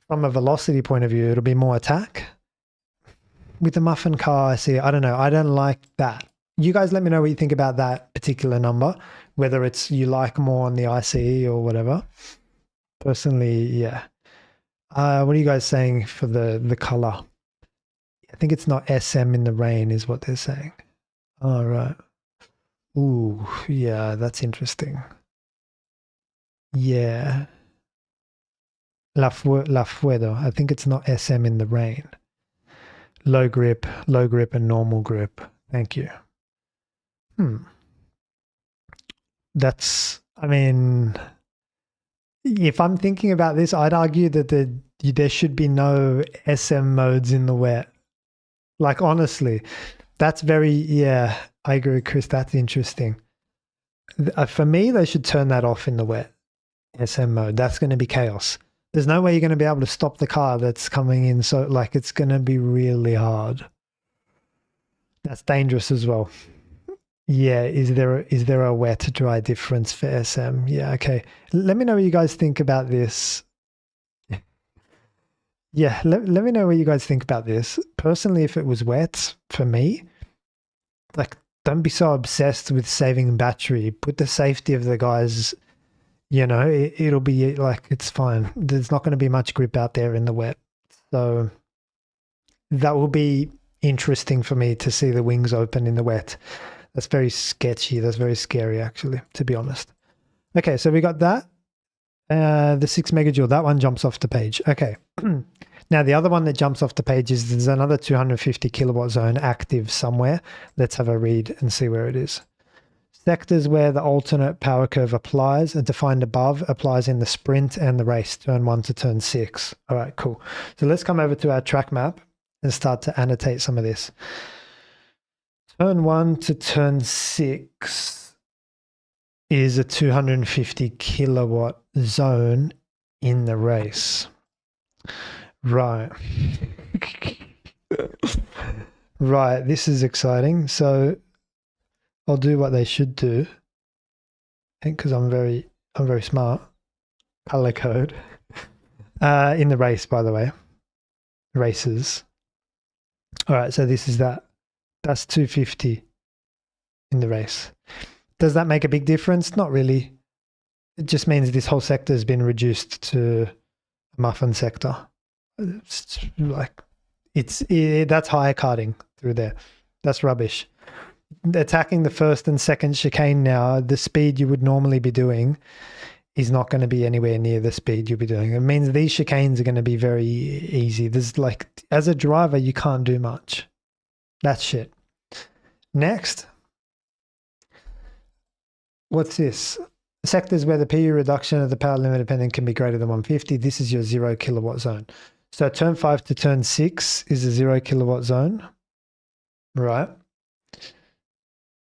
from a velocity point of view, it'll be more attack. With the muffin car, I don't know. I don't like that. you guys let me know what you think about that particular number, whether it's you like more on the ICE or whatever. Personally, yeah. What are you guys saying for the color? I think it's not SM in the rain is what they're saying. All right. Ooh, yeah, that's interesting. Yeah. La Fuedo. I think it's not SM in the rain. Low grip, and normal grip. Thank you. That's, I mean, if I'm thinking about this, I'd argue that there should be no SM modes in the wet. Like, honestly, that's very, yeah, I agree with Chris. That's interesting. For me, they should turn that off in the wet, SM mode. That's going to be chaos. There's no way you're going to be able to stop the car that's coming in. So, like, it's going to be really hard. That's dangerous as well. Yeah, is there a wet to dry difference for SM? Yeah, okay. Let me know what you guys think about this. Yeah, let me know what you guys think about this. Personally, if it was wet, for me, like, don't be so obsessed with saving battery. Put the safety of the guys, you know, it'll be like, it's fine. There's not going to be much grip out there in the wet. So that will be interesting for me to see the wings open in the wet. That's very sketchy. That's very scary, actually, to be honest. Okay, so we got that. The 6 megajoule, that one jumps off the page. Okay. Now, the other one that jumps off the page is there's another 250 kilowatt zone active somewhere. Let's have a read and see where it is. Sectors where the alternate power curve applies are defined above, applies in the sprint and the race, turn 1 to turn 6. All right, cool. So let's come over to our track map and start to annotate some of this. Turn 1 to turn 6 is a 250 kilowatt zone in the race. Right. Right, this is exciting. So I'll do what they should do. Because I'm very smart. Color code. In the race, by the way. Races. All right, so this is that. That's 250 in the race. Does that make a big difference? Not really. It just means this whole sector has been reduced to a muffin sector. It's like, that's high carding through there. That's rubbish. Attacking the first and second chicane now, the speed you would normally be doing is not going to be anywhere near the speed you'll be doing. It means these chicanes are going to be very easy. There's like, as a driver, you can't do much. That's shit. Next. What's this? Sectors where the PU reduction of the power limit dependent can be greater than 150. This is your 0 kilowatt zone. So turn 5 to turn 6 is a 0 kilowatt zone. Right.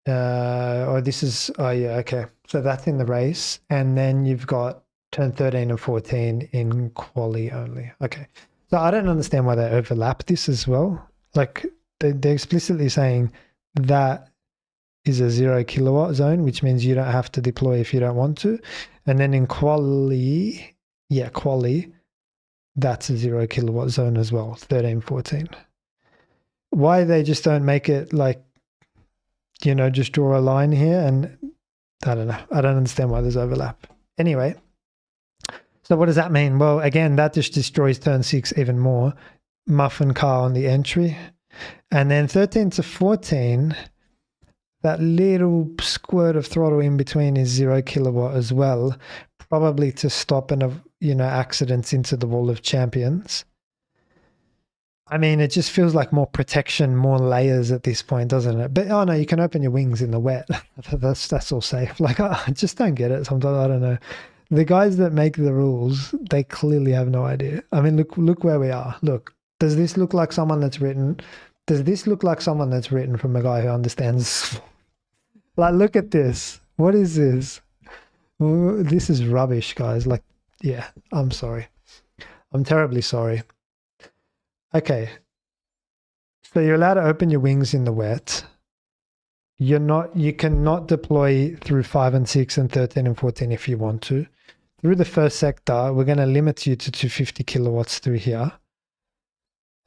Oh, yeah, okay. So that's in the race. And then you've got turn 13 and 14 in quali only. Okay. So I don't understand why they overlap this as well. Like, they're explicitly saying that is a 0 kilowatt zone, which means you don't have to deploy if you don't want to. And then in quali, that's a 0 kilowatt zone as well, 13, 14. Why they just don't make it like, you know, just draw a line here? And I don't know. I don't understand why there's overlap. Anyway, so what does that mean? Well, again, that just destroys turn 6 even more. Muffin car on the entry. And then 13 to 14, that little squirt of throttle in between is 0 kilowatt as well, probably to stop accidents into the wall of champions. I mean, it just feels like more protection, more layers at this point, doesn't it? But oh no, you can open your wings in the wet. That's all safe. Like, I just don't get it sometimes. I don't know. The guys that make the rules, they clearly have no idea. I mean, look where we are. Look, does this look like someone that's written? Does this look like someone that's written from a guy who understands? Like, look at this. What is this? This is rubbish, guys. Like, yeah, I'm sorry. I'm terribly sorry. Okay. So you're allowed to open your wings in the wet. You cannot deploy through 5 and 6 and 13 and 14 if you want to. Through the first sector, we're going to limit you to 250 kilowatts through here.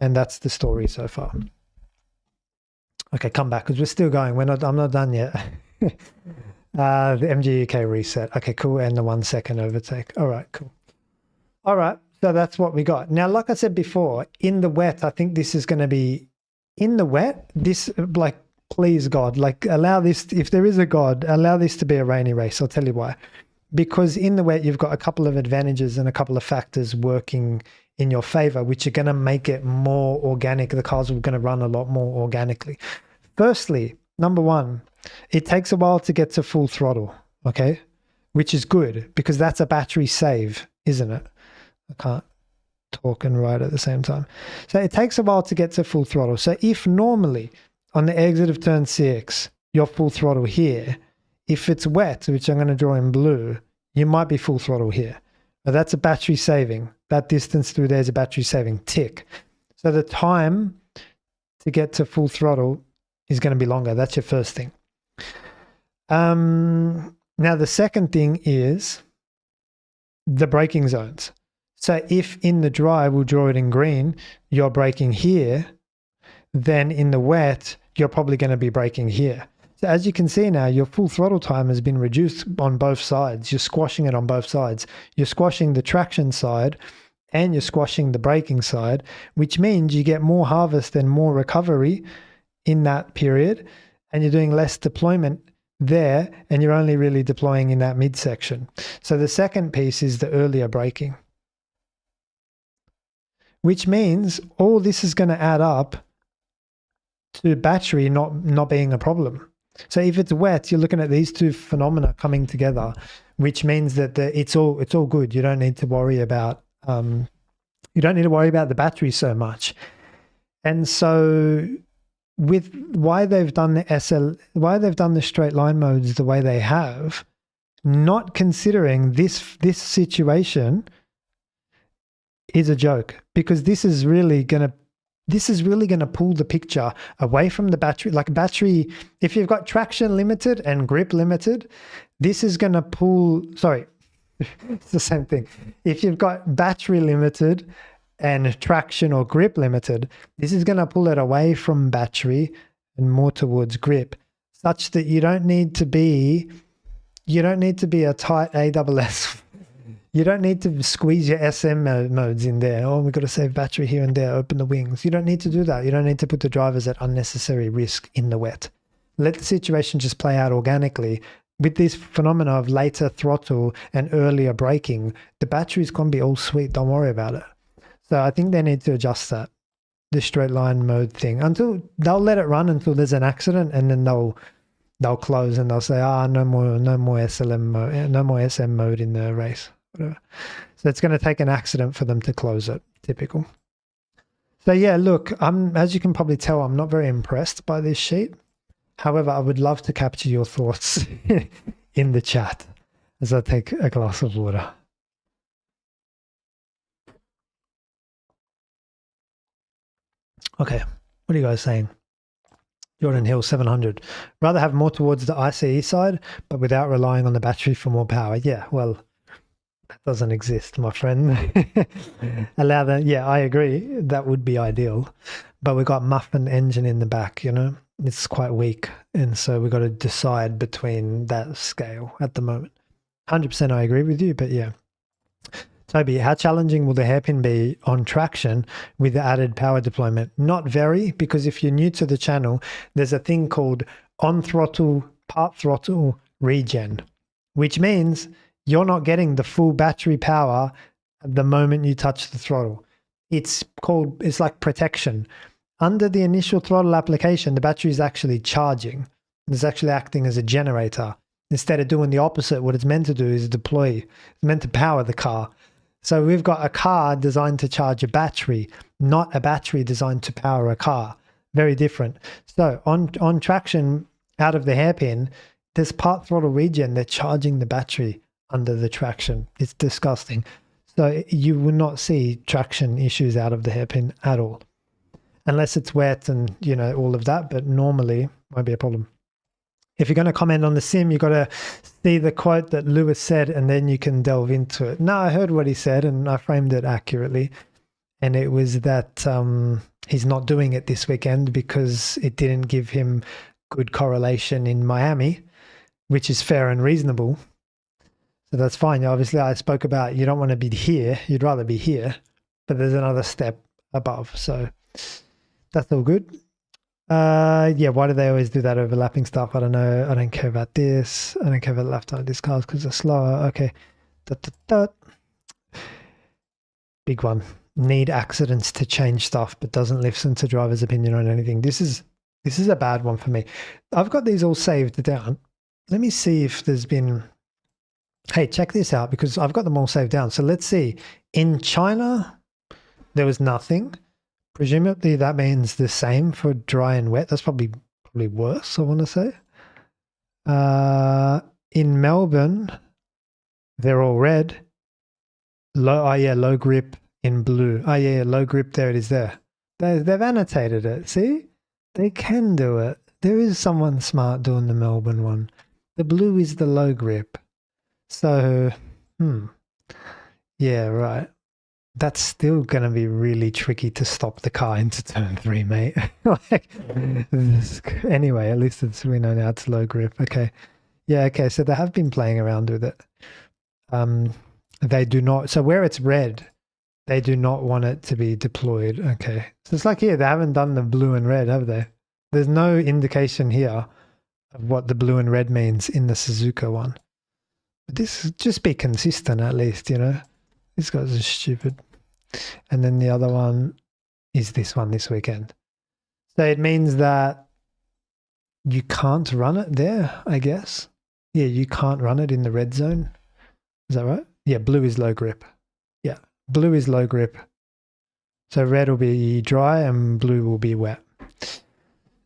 And that's the story so far. Okay, come back because we're still going. I'm not done yet. The MGUK reset. Okay, cool. And the 1 second overtake. All right, cool. All right. So that's what we got. Now, like I said before, in the wet, I think this is going to be in the wet. This, like, please God, like, allow this. If there is a God, allow this to be a rainy race. I'll tell you why. Because in the wet, you've got a couple of advantages and a couple of factors working in your favor, which are going to make it more organic. The cars are going to run a lot more organically. Firstly, number one, it takes a while to get to full throttle, okay? Which is good because that's a battery save, isn't it? I can't talk and write at the same time. So it takes a while to get to full throttle. So if normally on the exit of turn 6, you're full throttle here, if it's wet, which I'm going to draw in blue, you might be full throttle here. Now that's a battery saving. That distance through there is a battery saving tick. So the time to get to full throttle is going to be longer. That's your first thing. Now the second thing is the braking zones. So if in the dry, we'll draw it in green, you're braking here, then in the wet, you're probably going to be braking here. So as you can see now, your full throttle time has been reduced on both sides. You're squashing it on both sides. You're squashing the traction side and you're squashing the braking side, which means you get more harvest and more recovery in that period, and you're doing less deployment there, and you're only really deploying in that midsection. So the second piece is the earlier braking, which means all this is going to add up to battery not being a problem. So if it's wet, you're looking at these two phenomena coming together, which means that it's all good. You don't need to worry about the battery so much. And so with why they've done the straight line modes the way they have, not considering this situation is a joke, because this is really going to pull the picture away from the battery. Like battery, if you've got traction limited and grip limited, this is going to pull, sorry, it's the same thing. If you've got battery limited and traction or grip limited, this is going to pull it away from battery and more towards grip, such that you don't need to be a tight AWS. You don't need to squeeze your SM modes in there. Oh, we've got to save battery here and there, open the wings. You don't need to do that. You don't need to put the drivers at unnecessary risk in the wet. Let the situation just play out organically. With this phenomena of later throttle and earlier braking, the battery's going to be all sweet. Don't worry about it. So I think they need to adjust that, the straight line mode thing, until they'll let it run until there's an accident, and then they'll close and they'll say, no more SLM mode, no more SM mode in the race. Whatever. So it's going to take an accident for them to close it. Typical. So yeah, look, as you can probably tell, I'm not very impressed by this sheet. However, I would love to capture your thoughts in the chat as I take a glass of water. Okay, what are you guys saying? Jordan Hill 700. Rather have more towards the ICE side, but without relying on the battery for more power. Yeah, well, that doesn't exist, my friend. Allow that. Yeah, I agree. That would be ideal. But we've got muffin engine in the back, you know. It's quite weak. And so we've got to decide between that scale at the moment. 100% I agree with you, but yeah. Toby, how challenging will the hairpin be on traction with the added power deployment? Not very, because if you're new to the channel, there's a thing called on throttle, part throttle regen, which means you're not getting the full battery power at the moment you touch the throttle. It's like protection. Under the initial throttle application, the battery is actually charging. It's actually acting as a generator. Instead of doing the opposite, what it's meant to do is deploy. It's meant to power the car. So we've got a car designed to charge a battery, not a battery designed to power a car. Very different. So on traction out of the hairpin, there's part throttle regen. They're charging the battery under the traction. It's disgusting. So you will not see traction issues out of the hairpin at all, unless it's wet and, you know, all of that. But normally won't be a problem. If you're going to comment on the sim, you've got to see the quote that Lewis said, and then you can delve into it. No, I heard what he said, and I framed it accurately. and it was that he's not doing it this weekend because it didn't give him good correlation in Miami, which is fair and reasonable. So that's fine. Obviously, I spoke about you don't want to be here. You'd rather be here, but there's another step above. So that's all good. Yeah, why do they always do that overlapping stuff? I don't know. I don't care about this. I don't care about left eye disc cars because they're slower. Okay. Big one. Need accidents to change stuff, but doesn't listen to driver's opinion on anything. This is a bad one for me. I've got these all saved down. Let me see if there's been... Hey, check this out because I've got them all saved down. So let's see. In China, there was nothing. Presumably that means the same for dry and wet. That's probably worse, I want to say. In Melbourne, they're all red. Low grip in blue. Oh, yeah, low grip. There it is there. They've annotated it. See? They can do it. There is someone smart doing the Melbourne one. The blue is the low grip. So, yeah, right. That's still going to be really tricky to stop the car into turn 3, mate. Anyway, at least we know now it's low grip. Okay. Yeah, okay. So they have been playing around with it. They do not. So where it's red, they do not want it to be deployed. Okay. So it's like here, they haven't done the blue and red, have they? There's no indication here of what the blue and red means in the Suzuka one. This just be consistent at least, you know. These guys are stupid. And then the other one is this one this weekend. So it means that you can't run it there, I guess. Yeah, you can't run it in the red zone. Is that right? Yeah, blue is low grip. Yeah, blue is low grip. So red will be dry and blue will be wet. This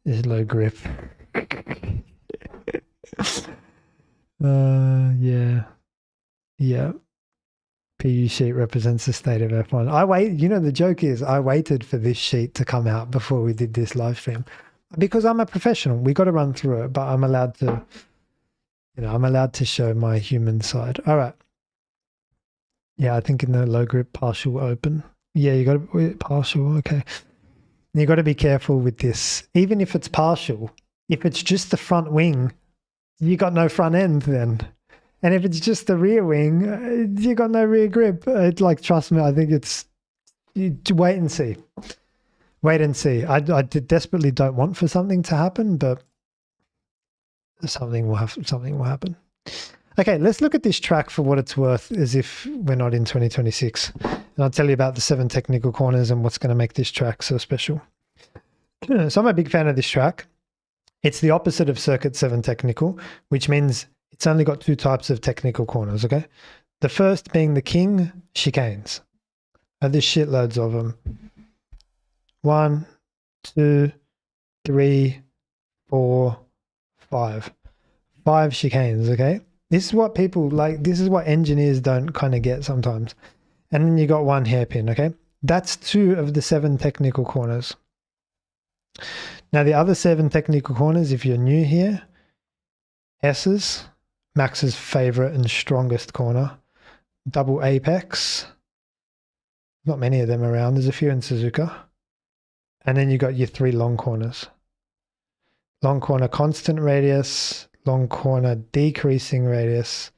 is low grip. Yeah. PU sheet represents the state of F1. You know, the joke is I waited for this sheet to come out before we did this live stream because I'm a professional. We got to run through it, but I'm allowed to show my human side. All right. Yeah, I think in the low grip partial open. Yeah, you got to partial. Okay. You got to be careful with this. Even if it's partial, if it's just the front wing, you got no front end then. And if it's just the rear wing, you got no rear grip. Trust me, I think wait and see. Wait and see. I desperately don't want for something to happen, but something will happen. Okay, let's look at this track for what it's worth as if we're not in 2026. And I'll tell you about the 7 technical corners and what's going to make this track so special. So I'm a big fan of this track. It's the opposite of Circuit 7 technical, which means it's only got 2 types of technical corners, okay? The first being the king chicanes. And there's shitloads of them. 1, 2, 3, 4, 5. 5 chicanes, okay? This is what people like. This is what engineers don't kind of get sometimes. And then you got 1 hairpin, okay? That's 2 of the 7 technical corners. Now, the other 7 technical corners, if you're new here, S's, Max's favorite and strongest corner, double apex, not many of them around, there's a few in Suzuka. And then you got your 3 long corners. Long corner constant radius, long corner decreasing radius,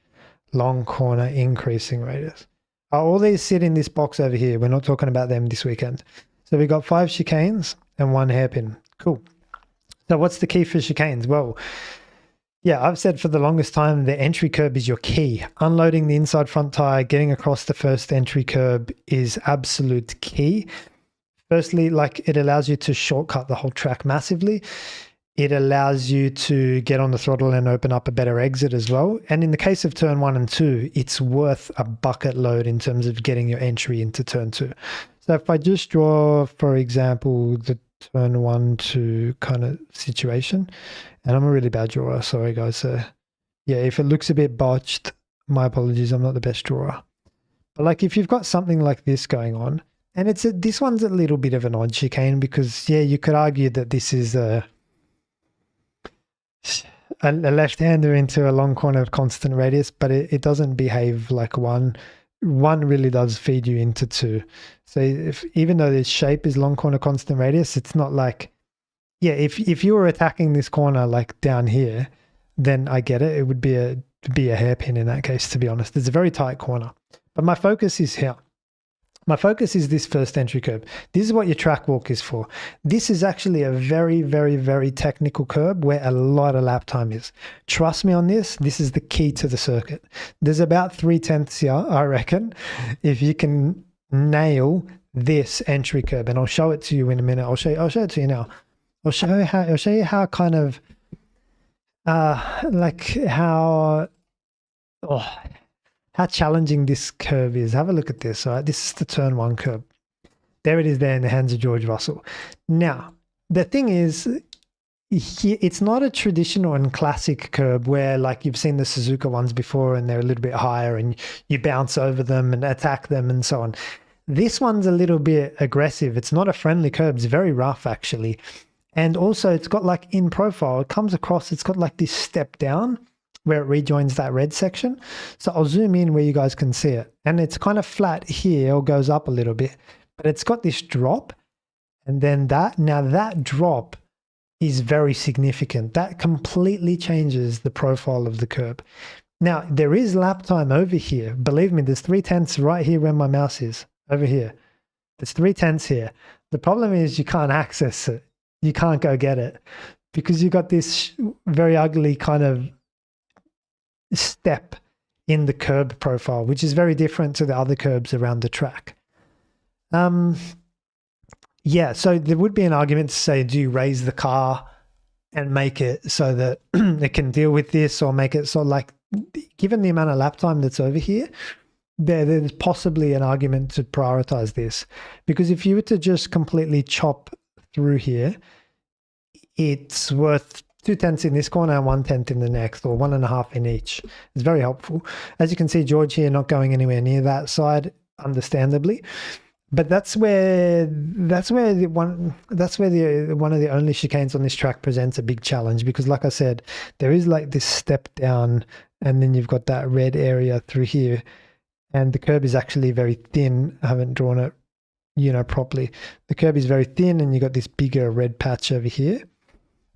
long corner increasing radius. All these sit in this box over here. We're not talking about them this weekend. So we got 5 chicanes and 1 hairpin. Cool. So what's the key for chicanes? Well, yeah, I've said for the longest time the entry curb is your key. Unloading the inside front tire, getting across the first entry curb is absolute key. Firstly, it allows you to shortcut the whole track massively. It allows you to get on the throttle and open up a better exit as well. And in the case of turn 1 and 2, it's worth a bucket load in terms of getting your entry into turn 2. So if I just draw, for example, the turn 1, 2 kind of situation, and I'm a really bad drawer, sorry guys. So yeah, if it looks a bit botched, my apologies, I'm not the best drawer. But if you've got something like this going on, and this one's a little bit of an odd chicane because, yeah, you could argue that this is a left-hander into a long corner of constant radius, but it doesn't behave like one. one really does feed you into two. So even though this shape is long corner constant radius, it's not like, yeah, if you were attacking this corner like down here, then I get it. It would be a hairpin in that case, to be honest. It's a very tight corner. But my focus is here. My focus is this first entry curb. This is what your track walk is for. This is actually a very, very, very technical curb where a lot of lap time is. Trust me on this. This is the key to the circuit. There's about 3/10 here, I reckon, if you can nail this entry curb. And I'll show it to you in a minute. I'll show it to you now. I'll show you how kind of how challenging this curve is. Have a look at this. All right, this is the turn one curve. There it is there in the hands of George Russell. Now, the thing is, it's not a traditional and classic curb where like you've seen the Suzuka ones before and they're a little bit higher and you bounce over them and attack them and so on. This one's a little bit aggressive. It's not a friendly curb. It's very rough actually. And also it's got like in profile, it comes across, it's got like this step down where it rejoins that red section. So I'll zoom in where you guys can see it. And it's kind of flat here or goes up a little bit, but it's got this drop and then that drop is very significant. That completely changes the profile of the curb. Now there is lap time over here. Believe me, there's 3/10 right here where my mouse is over here. There's 3/10 here. The problem is you can't access it. You can't go get it because you got this very ugly kind of step in the curb profile, which is very different to the other curbs around the track. Yeah, so there would be an argument to say, do you raise the car and make it so that it can deal with this, or make it so like, given the amount of lap time that's over here, there's possibly an argument to prioritize this, because if you were to just completely chop through here, it's worth 2/10 in this corner and 1/10 in the next, or 1.5 in each. It's very helpful. As you can see, George here not going anywhere near that side, understandably. But that's where one of the only chicanes on this track presents a big challenge, because like I said, there is like this step down and then you've got that red area through here, and the curb is actually very thin. I haven't drawn it, properly. The curb is very thin and you got this bigger red patch over here,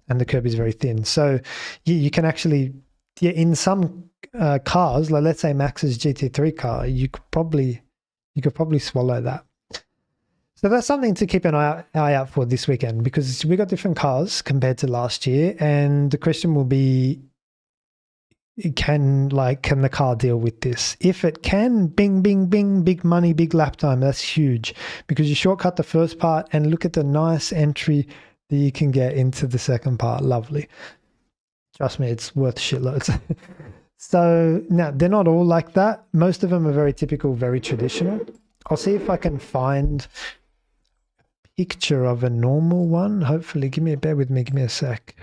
and the curb is very thin. So you can actually, in some cars, like let's say Max's GT3 car, you could probably swallow that. So that's something to keep an eye out for this weekend, because we got different cars compared to last year, and the question will be, can the car deal with this? If it can, bing, bing, bing, big money, big lap time. That's huge, because you shortcut the first part and look at the nice entry that you can get into the second part. Lovely. Trust me, it's worth shitloads. So now they're not all like that. Most of them are very typical, very traditional. I'll see if I can find picture of a normal one. Hopefully, bear with me, give me a sec.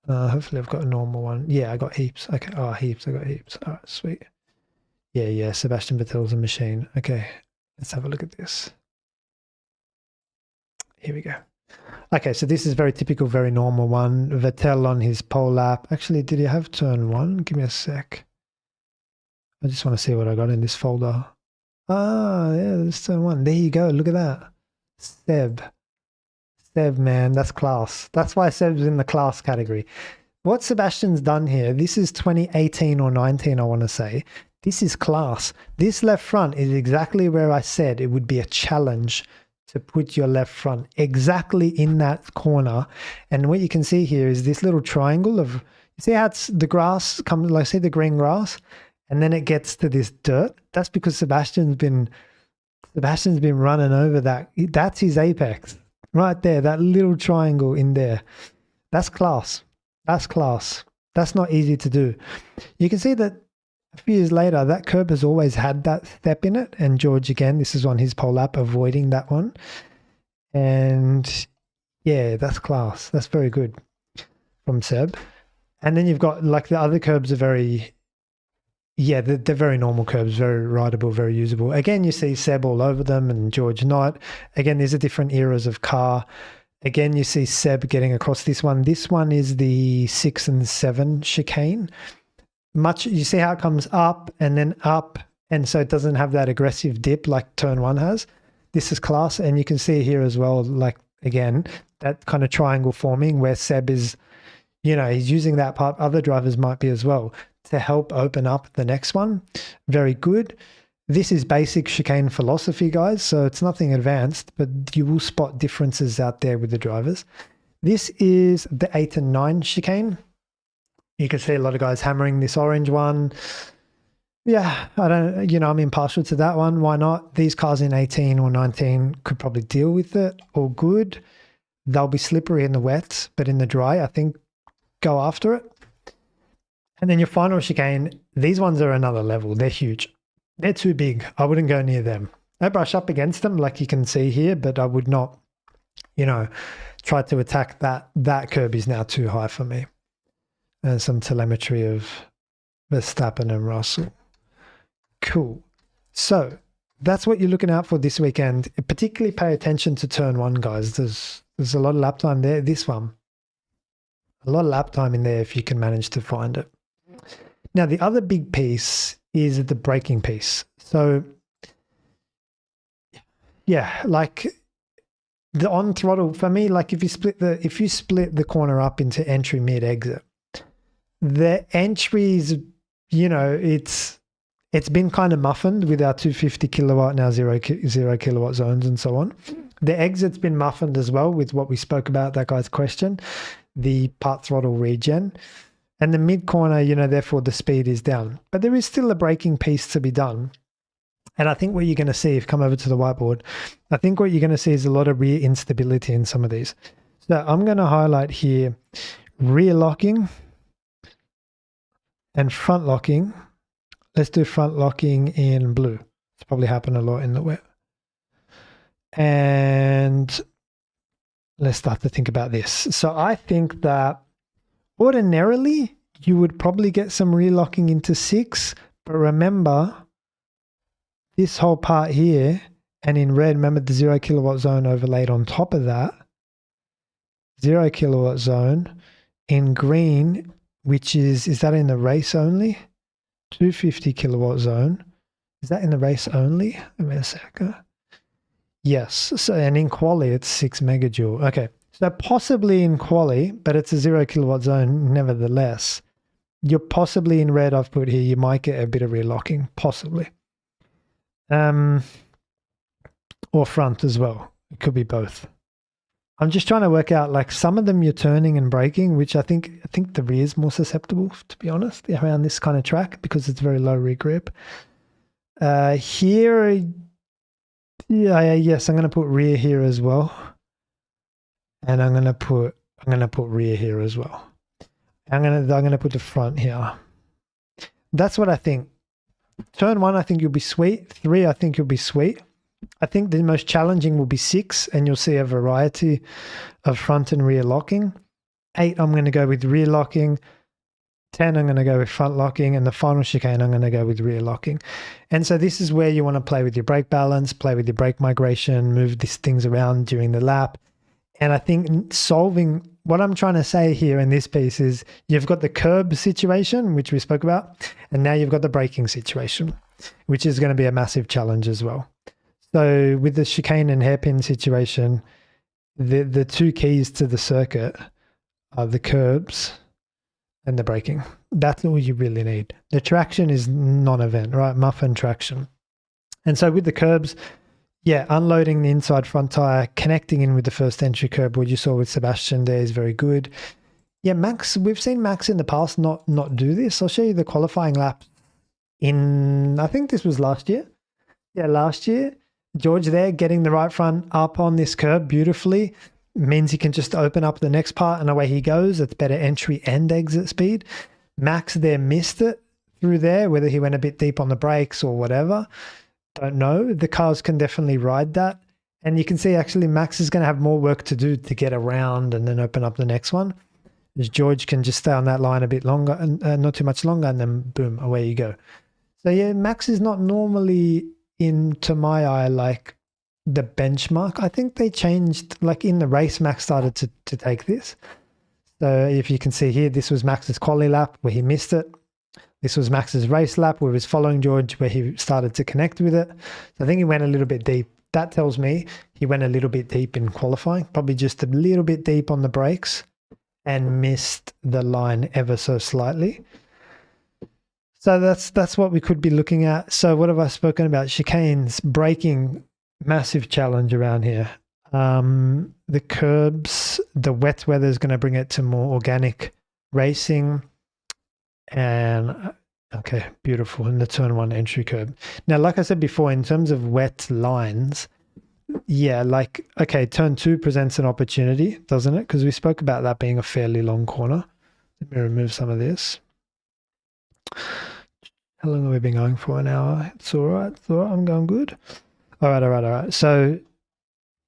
Hopefully I've got a normal one. Yeah, I got heaps. Okay. Oh, heaps. I got heaps. All right, sweet. Yeah. Sebastian Vettel's a machine. Okay, let's have a look at this. Here we go. Okay, so this is very typical, very normal one. Vettel on his pole lap. Actually, did he have turn one? Give me a sec. I just want to see what I got in this folder. Ah, yeah, there's turn one. There you go. Look at that. Seb, man, that's class. That's why Seb's in the class category. What Sebastian's done here, this is 2018 or 19, I want to say. This is class. This left front is exactly where I said it would be a challenge to put your left front exactly in that corner. And what you can see here is this little triangle of, you see how it's the grass comes, like say the green grass, and then it gets to this dirt. That's because Sebastian's been running over that. That's his apex right there, that little triangle in there. That's class. That's class. That's not easy to do. You can see that a few years later, that curb has always had that step in it. And George, again, this is on his pole lap, avoiding that one. And yeah, that's class. That's very good from Seb. And then you've got like the other curbs are very, yeah, they're very normal curbs, very rideable, very usable. Again, you see Seb all over them and George not. Again, these are different eras of car. Again, you see Seb getting across this one. This one is the 6 and 7 chicane. You see how it comes up and then up And so it doesn't have that aggressive dip like turn one has. This is class. And you can see here as well, like, again, that kind of triangle forming where Seb is, you know, he's using that part. Other drivers might be as well to help open up the next one. Very good. This is basic chicane philosophy, guys. So it's nothing advanced, but you will spot differences out there with the drivers. This is the 8 and 9 chicane. You can see a lot of guys hammering this orange one. Yeah, I'm impartial to that one. Why not? These cars in 18 or 19 could probably deal with it. All good. They'll be slippery in the wet, but in the dry, I think go after it. And then your final chicane, these ones are another level. They're huge. They're too big. I wouldn't go near them. I brush up against them like you can see here, but I would not, try to attack that. That curb is now too high for me. And some telemetry of Verstappen and Russell. Cool. So that's what you're looking out for this weekend. Particularly pay attention to turn one, guys. There's a lot of lap time there. This one, a lot of lap time in there if you can manage to find it. Now, the other big piece is the braking piece. So yeah, like the on throttle for me, like if you split the corner up into entry, mid, exit, the entries, it's been kind of muffled with our 250 kilowatt, now zero kilowatt zones and so on. The exit's been muffled as well with what we spoke about, that guy's question, the part throttle regen. And the mid corner, therefore the speed is down. But there is still a braking piece to be done. And I think what you're going to see, if you come over to the whiteboard, I think what you're going to see is a lot of rear instability in some of these. So I'm going to highlight here rear locking and front locking. Let's do front locking in blue. It's probably happened a lot in the wet. And let's start to think about this. So I think that ordinarily you would probably get some rear locking into 6, but remember this whole part here, and in red, remember the 0 kilowatt zone overlaid on top of that. 0 kilowatt zone. In green, which is that in the race only? 250 kilowatt zone. Is that in the race only? Wait a second. Yes. So, and in quali, it's 6 megajoule. Okay. So possibly in quali, but it's a 0 kilowatt zone nevertheless. You're possibly in red, I've put here, you might get a bit of rear locking, possibly. Or front as well. It could be both. I'm just trying to work out, like some of them you're turning and braking, which I think the rear is more susceptible, to be honest, around this kind of track because it's very low rear grip. Here, yes, I'm going to put rear here as well, and I'm going to put rear here as well. I'm going to put the front here. That's what I think. Turn 1, I think you'll be sweet. 3, I think you'll be sweet. I think the most challenging will be 6, and you'll see a variety of front and rear locking. 8, I'm going to go with rear locking. 10, I'm going to go with front locking. And the final chicane, I'm going to go with rear locking. And so this is where you want to play with your brake balance, play with your brake migration, move these things around during the lap. And I think solving what I'm trying to say here in this piece is you've got the curb situation, which we spoke about, and now you've got the braking situation, which is going to be a massive challenge as well. So with the chicane and hairpin situation, the two keys to the circuit are the curbs and the braking. That's all you really need. The traction is non-event, right? Muffin traction. And so with the curbs, yeah, unloading the inside front tire, connecting in with the first entry curb, what you saw with Sebastian there is very good. Yeah, Max, we've seen Max in the past not do this. I'll show you the qualifying lap in, I think this was last year. Yeah, last year. George there getting the right front up on this curb beautifully means he can just open up the next part and away he goes. It's better entry and exit speed. Max there missed it through there, whether he went a bit deep on the brakes or whatever. Don't know. The cars can definitely ride that. And you can see actually Max is going to have more work to do to get around and then open up the next one. As George can just stay on that line a bit longer and not too much longer, and then boom, away you go. So yeah, Max is not normally to my eye like the benchmark. I think they changed, like in the race, Max started to take this. So if you can see here, this was Max's quali lap where he missed it. This was Max's race lap where he was following George, where he started to connect with it. So I think he went a little bit deep. That tells me he went a little bit deep in qualifying, probably just a little bit deep on the brakes and missed the line ever so slightly. So that's what we could be looking at. So what have I spoken about? Chicanes, braking, massive challenge around here. The curbs, the wet weather is going to bring it to more organic racing. And okay, beautiful. And the turn 1 entry curb. Now, like I said before, in terms of wet lines, yeah, like, okay, turn 2 presents an opportunity, doesn't it? Because we spoke about that being a fairly long corner. Let me remove some of this. How long have we been going for? An hour? It's all right. It's all right. I'm going good. All right. So,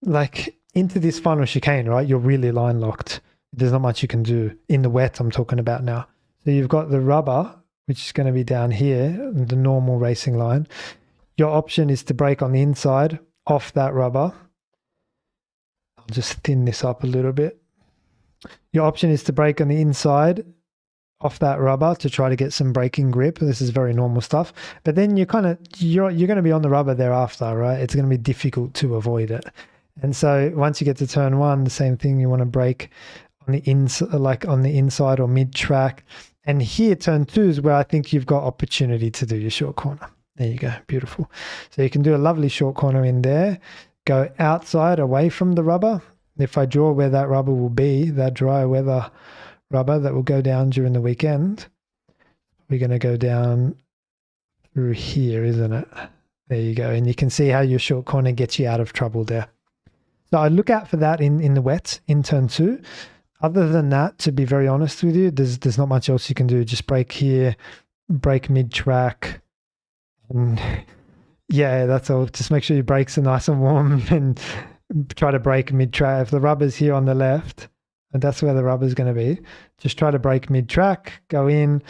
like, into this final chicane, right, you're really line locked. There's not much you can do. In the wet, I'm talking about now. So you've got the rubber, which is going to be down here, the normal racing line. Your option is to brake on the inside off that rubber. I'll just thin this up a little bit. Your option is to brake on the inside off that rubber to try to get some braking grip. This is very normal stuff. But then you're going to be on the rubber thereafter, right? It's going to be difficult to avoid it. And so once you get to turn 1, the same thing, you want to brake on the inside or mid track. And here, turn 2 is where I think you've got opportunity to do your short corner. There you go. Beautiful. So you can do a lovely short corner in there. Go outside away from the rubber. If I draw where that rubber will be, that dry weather rubber that will go down during the weekend, we're going to go down through here, isn't it? There you go. And you can see how your short corner gets you out of trouble there. So I look out for that in the wet in turn 2. Other than that, to be very honest with you, there's not much else you can do. Just brake here, brake mid-track. And yeah, that's all. Just make sure your brakes are nice and warm and try to brake mid-track. If the rubber's here on the left, and that's where the rubber's going to be, just try to brake mid-track, go in,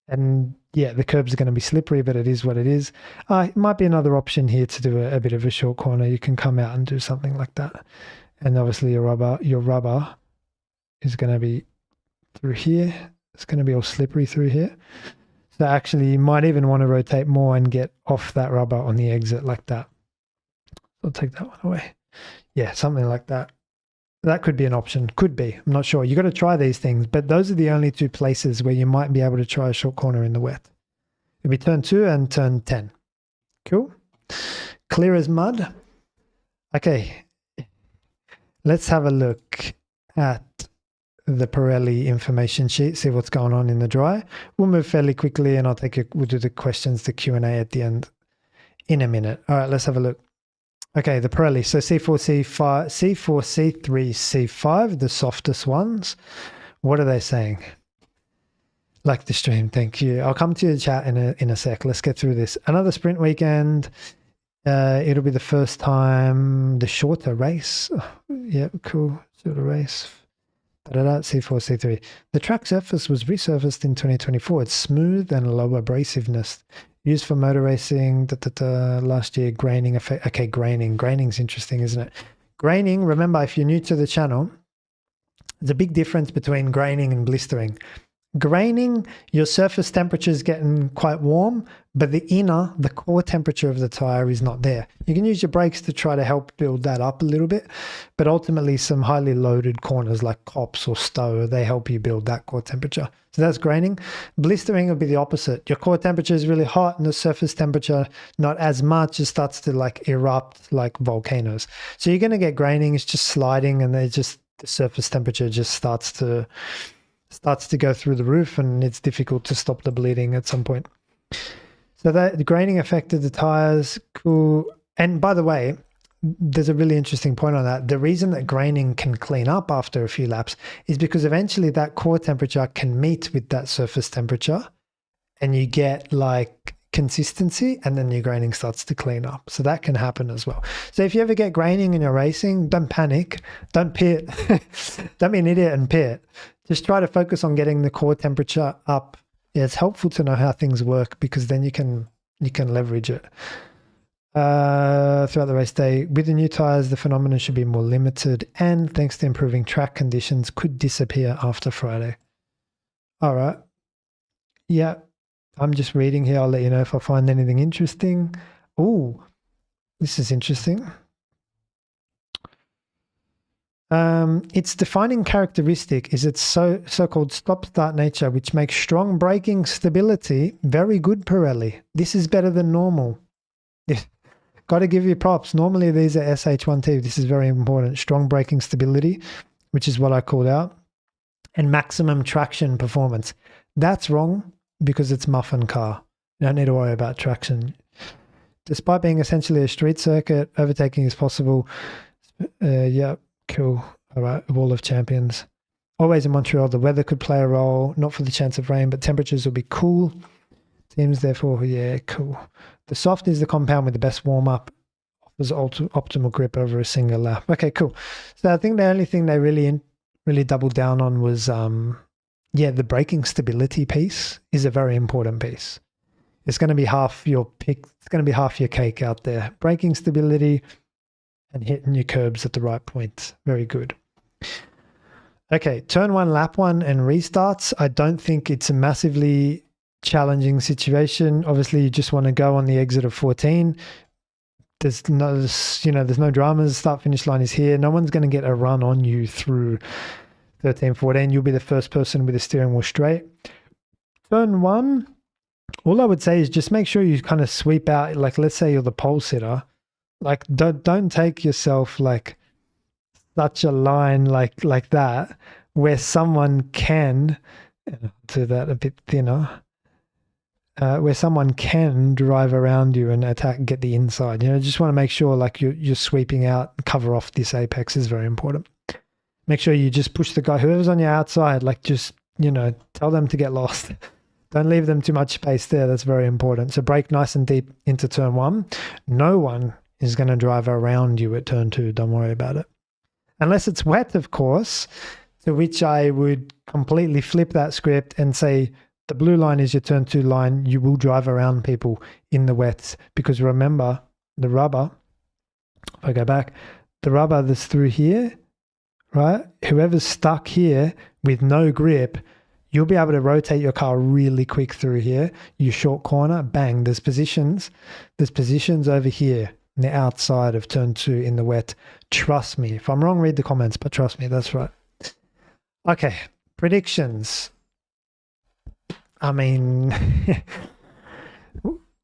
and yeah, the curbs are going to be slippery, but it is what it is. It might be another option here to do a bit of a short corner. You can come out and do something like that. And obviously your rubber is going to be through here. It's going to be all slippery through here. So actually you might even want to rotate more and get off that rubber on the exit like that. I'll take that one away. Yeah, something like that. That could be an option. Could be. I'm not sure. You got to try these things, but those are the only 2 places where you might be able to try a short corner in the wet. It'll be turn 2 and turn 10. Cool. Clear as mud. Okay. Let's have a look at the Pirelli information sheet, see what's going on in the dry. We'll move fairly quickly and we'll do the questions, the Q&A at the end in a minute. All right, let's have a look. Okay, the Pirelli. So C4, C5, C4, C3, C5, the softest ones. What are they saying? Like the stream, thank you. I'll come to the chat in a sec. Let's get through this. Another sprint weekend. It'll be the first time, the shorter race. Oh, yeah, cool. Shorter race. C4, C3. The track surface was resurfaced in 2024. It's smooth and low abrasiveness. Used for motor racing. Last year, graining effect. Okay, graining. Graining's interesting, isn't it? Graining, remember, if you're new to the channel, there's a big difference between graining and blistering. Graining, your surface temperature is getting quite warm, but the core temperature of the tire is not there. You can use your brakes to try to help build that up a little bit, but ultimately some highly loaded corners like Cops or Stowe, they help you build that core temperature. So that's graining. Blistering will be the opposite. Your core temperature is really hot and the surface temperature not as much. It starts to like erupt like volcanoes. So you're going to get graining. It's just sliding and the surface temperature just starts to go through the roof and it's difficult to stop the bleeding at some point. So the graining affected the tires. Cool. And by the way, there's a really interesting point on that. The reason that graining can clean up after a few laps is because eventually that core temperature can meet with that surface temperature and you get like consistency and then your graining starts to clean up. So that can happen as well. So if you ever get graining in your racing, don't panic. Don't pit. Don't be an idiot and pit. Just try to focus on getting the core temperature up. Yeah, it's helpful to know how things work because then you can leverage it. Throughout the race day, with the new tires, the phenomenon should be more limited and thanks to improving track conditions could disappear after Friday. All right. Yeah. I'm just reading here. I'll let you know if I find anything interesting. Oh, this is interesting. Its defining characteristic is its so-called stop-start nature, which makes strong braking stability very good, Pirelli. This is better than normal. Got to give you props. Normally these are SH1T. This is very important. Strong braking stability, which is what I called out, and maximum traction performance. That's wrong because it's muffin car. You don't need to worry about traction. Despite being essentially a street circuit, overtaking is possible. Yeah. Cool. All right. Wall of Champions. Always in Montreal, the weather could play a role, not for the chance of rain, but temperatures will be cool. Teams, therefore, yeah, cool. The soft is the compound with the best warm-up, offers optimal grip over a single lap. Okay, cool. So I think the only thing they really doubled down on was, yeah, the braking stability piece is a very important piece. It's going to be half your pick. It's going to be half your cake out there. Braking stability and hitting your curbs at the right point. Very good. Okay, turn 1, lap 1 and restarts. I don't think it's a massively challenging situation. Obviously, you just want to go on the exit of 14. There's no dramas. Start finish line is here. No one's going to get a run on you through 13, 14. You'll be the first person with the steering wheel straight. Turn 1, all I would say is just make sure you kind of sweep out, like let's say you're the pole sitter. Like don't take yourself like such a line like that where someone can do that a bit thinner, where someone can drive around you and attack, get the inside. Just want to make sure like you're sweeping out, cover off this apex is very important. Make sure you just push the guy, whoever's on your outside, like just, tell them to get lost. Don't leave them too much space there. That's very important. So brake nice and deep into turn 1. No one is going to drive around you at turn 2. Don't worry about it. Unless it's wet, of course, to which I would completely flip that script and say the blue line is your turn 2 line. You will drive around people in the wet because remember the rubber, if I go back, the rubber that's through here, right? Whoever's stuck here with no grip, you'll be able to rotate your car really quick through here. You short corner, bang, there's positions over here. The outside of turn 2 in the wet. Trust me. If I'm wrong, read the comments, but trust me, that's right. Okay, predictions. I mean,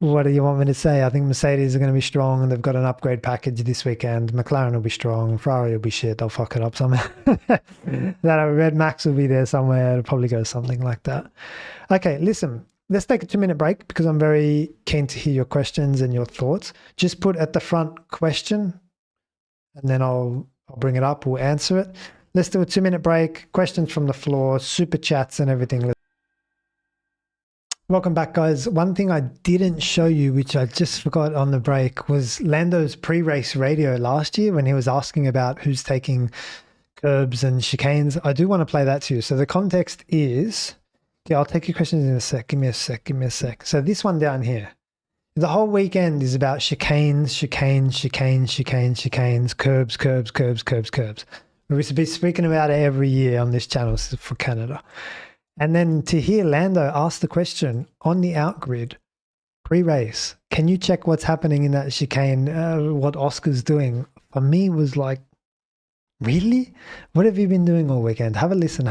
what do you want me to say? I think Mercedes are going to be strong and they've got an upgrade package this weekend. McLaren will be strong. Ferrari will be shit. They'll fuck it up somehow. That Red Max will be there somewhere. It'll probably go something like that. Okay, listen. Let's take a 2-minute break because I'm very keen to hear your questions and your thoughts. Just put at the front question and then I'll bring it up. We'll answer it. Let's do a 2-minute break. Questions from the floor, super chats and everything. Welcome back, guys. One thing I didn't show you, which I just forgot on the break, was Lando's pre-race radio last year when he was asking about who's taking curbs and chicanes. I do want to play that to you. So the context is... Yeah, I'll take your questions in a sec. Give me a sec. So this one down here, the whole weekend is about chicanes, curbs. We'll be speaking about it every year on this channel for Canada. And then to hear Lando ask the question on the outgrid, pre-race, can you check what's happening in that chicane, what Oscar's doing? For me was like, really? What have you been doing all weekend? Have a listen.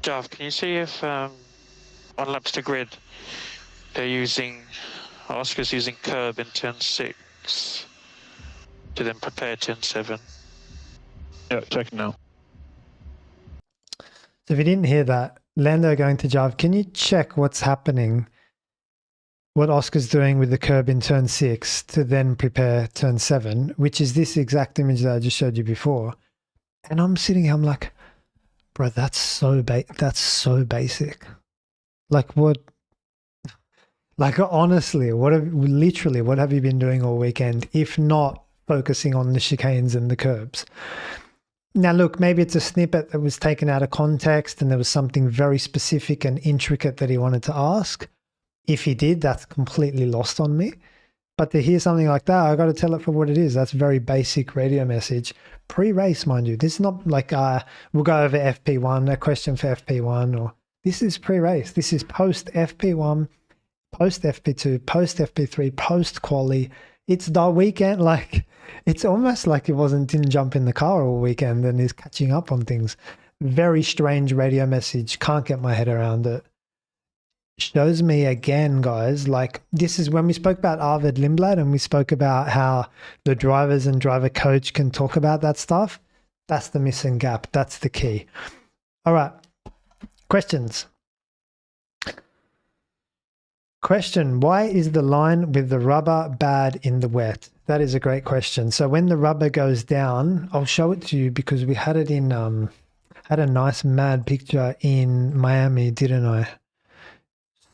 Jav, can you see if on laps to grid Oscar's using curb in turn 6 to then prepare turn 7? Yeah, checking now. So if you didn't hear that, Lando going to Jav, can you check what's happening, what Oscar's doing with the curb in turn 6 to then prepare turn 7, which is this exact image that I just showed you before. And I'm sitting here, I'm like, bro, that's so basic. Like what? Like honestly, what have you been doing all weekend if not focusing on the chicanes and the curbs? Now look, maybe it's a snippet that was taken out of context and there was something very specific and intricate that he wanted to ask. If he did, that's completely lost on me. But to hear something like that, I got to tell it for what it is. That's a very basic radio message. Pre-race, mind you. This is not like we'll go over FP1, a question for FP1, or this is pre-race. This is post FP1, post FP2, post FP3, post quali. It's the weekend. Like, it's almost like didn't jump in the car all weekend and is catching up on things. Very strange radio message. Can't get my head around it. Shows me again, guys, like this is when we spoke about Arvid Lindblad and we spoke about how the drivers and driver coach can talk about that stuff. That's the missing gap. That's the key. All right. Questions. Question, why is the line with the rubber bad in the wet? That is a great question. So when the rubber goes down, I'll show it to you because we had it in, had a nice mad picture in Miami, didn't I?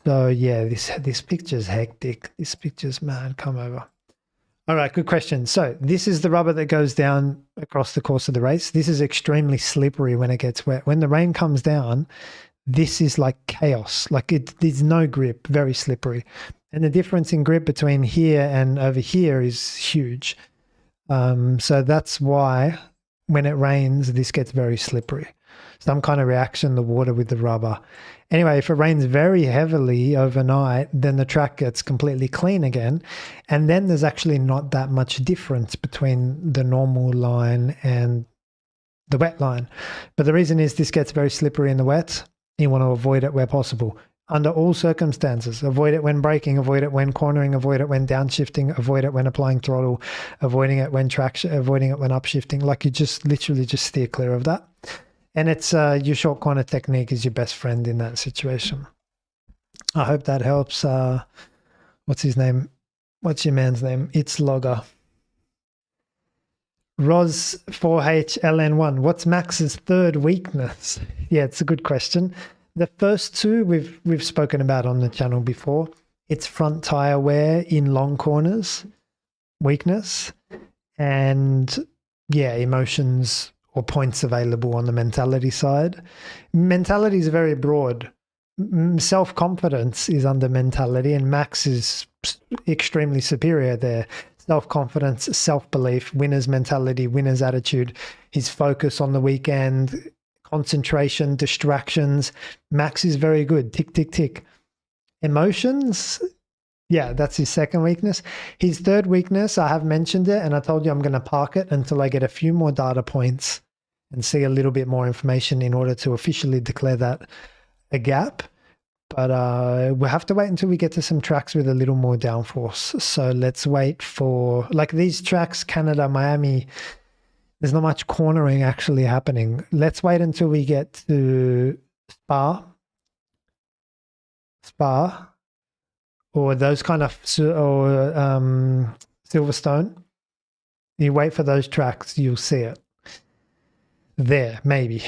So yeah, this picture's hectic. This picture's mad. Come over. All right, good question. So this is the rubber that goes down across the course of the race. This is extremely slippery when it gets wet. When the rain comes down, this is like chaos. Like there's no grip, very slippery. And the difference in grip between here and over here is huge. So that's why when it rains, this gets very slippery. Some kind of reaction, the water with the rubber. Anyway, if it rains very heavily overnight, then the track gets completely clean again. And then there's actually not that much difference between the normal line and the wet line. But the reason is this gets very slippery in the wet. You want to avoid it where possible. Under all circumstances, avoid it when braking, avoid it when cornering, avoid it when downshifting, avoid it when applying throttle, avoiding it when traction, avoiding it when upshifting. Like you just literally just steer clear of that. And it's your short corner technique is your best friend in that situation. I hope that helps. What's his name? What's your man's name? It's Logger. Ros4HLN1. What's Max's third weakness? Yeah, it's a good question. The first two we've spoken about on the channel before. It's front tire wear in long corners, weakness, and yeah, emotions or points available on the mentality side. Mentality is very broad. Self-confidence is under mentality, and Max is extremely superior there. Self-confidence, self-belief, winner's mentality, winner's attitude, his focus on the weekend, concentration, distractions. Max is very good. Tick, tick, tick. Emotions, yeah, that's his second weakness. His third weakness, I have mentioned it, and I told you I'm going to park it until I get a few more data points and see a little bit more information in order to officially declare that a gap. But we'll have to wait until we get to some tracks with a little more downforce. So let's wait for, like these tracks, Canada, Miami, there's not much cornering actually happening. Let's wait until we get to Spa, or those kind of, or Silverstone. You wait for those tracks, you'll see it. There, maybe.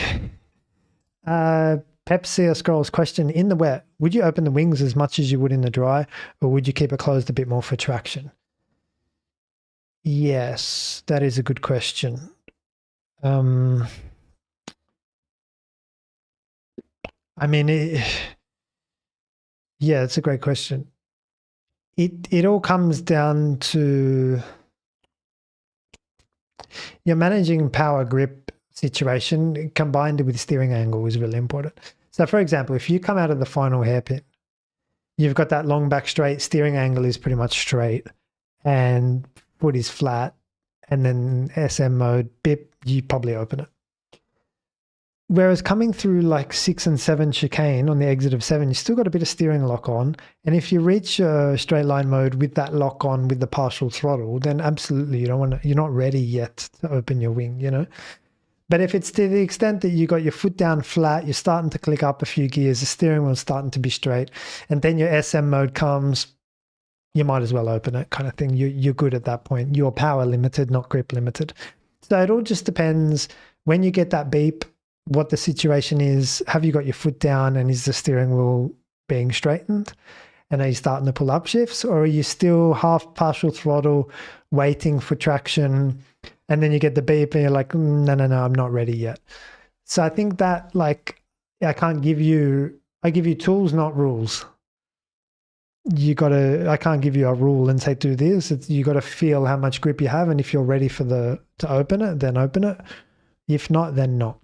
Pepsi Scrolls question, in the wet, would you open the wings as much as you would in the dry, or would you keep it closed a bit more for traction? Yes, that is a good question. I mean, yeah, it's a great question. It all comes down to your managing power grip situation combined with steering angle is really important. So for example, if you come out of the final hairpin, you've got that long back straight, steering angle is pretty much straight and foot is flat, and then SM mode, bip, you probably open it. Whereas coming through like 6 and 7 chicane on the exit of 7, you still got a bit of steering lock on. And if you reach straight line mode with that lock on with the partial throttle, then absolutely you don't want to, you're not ready yet to open your wing, you know. But if it's to the extent that you got your foot down flat, you're starting to click up a few gears, the steering wheel's starting to be straight, and then your SM mode comes, you might as well open it kind of thing. You're good at that point. You're power limited, not grip limited. So it all just depends when you get that beep, what the situation is. Have you got your foot down and is the steering wheel being straightened? And are you starting to pull up shifts, or are you still half partial throttle waiting for traction? And then you get the beep and you're like, no, I'm not ready yet. So I think that like, I give you tools, not rules. I can't give you a rule and say do this. You got to feel how much grip you have, and if you're ready to open it, then open it. If not, then not.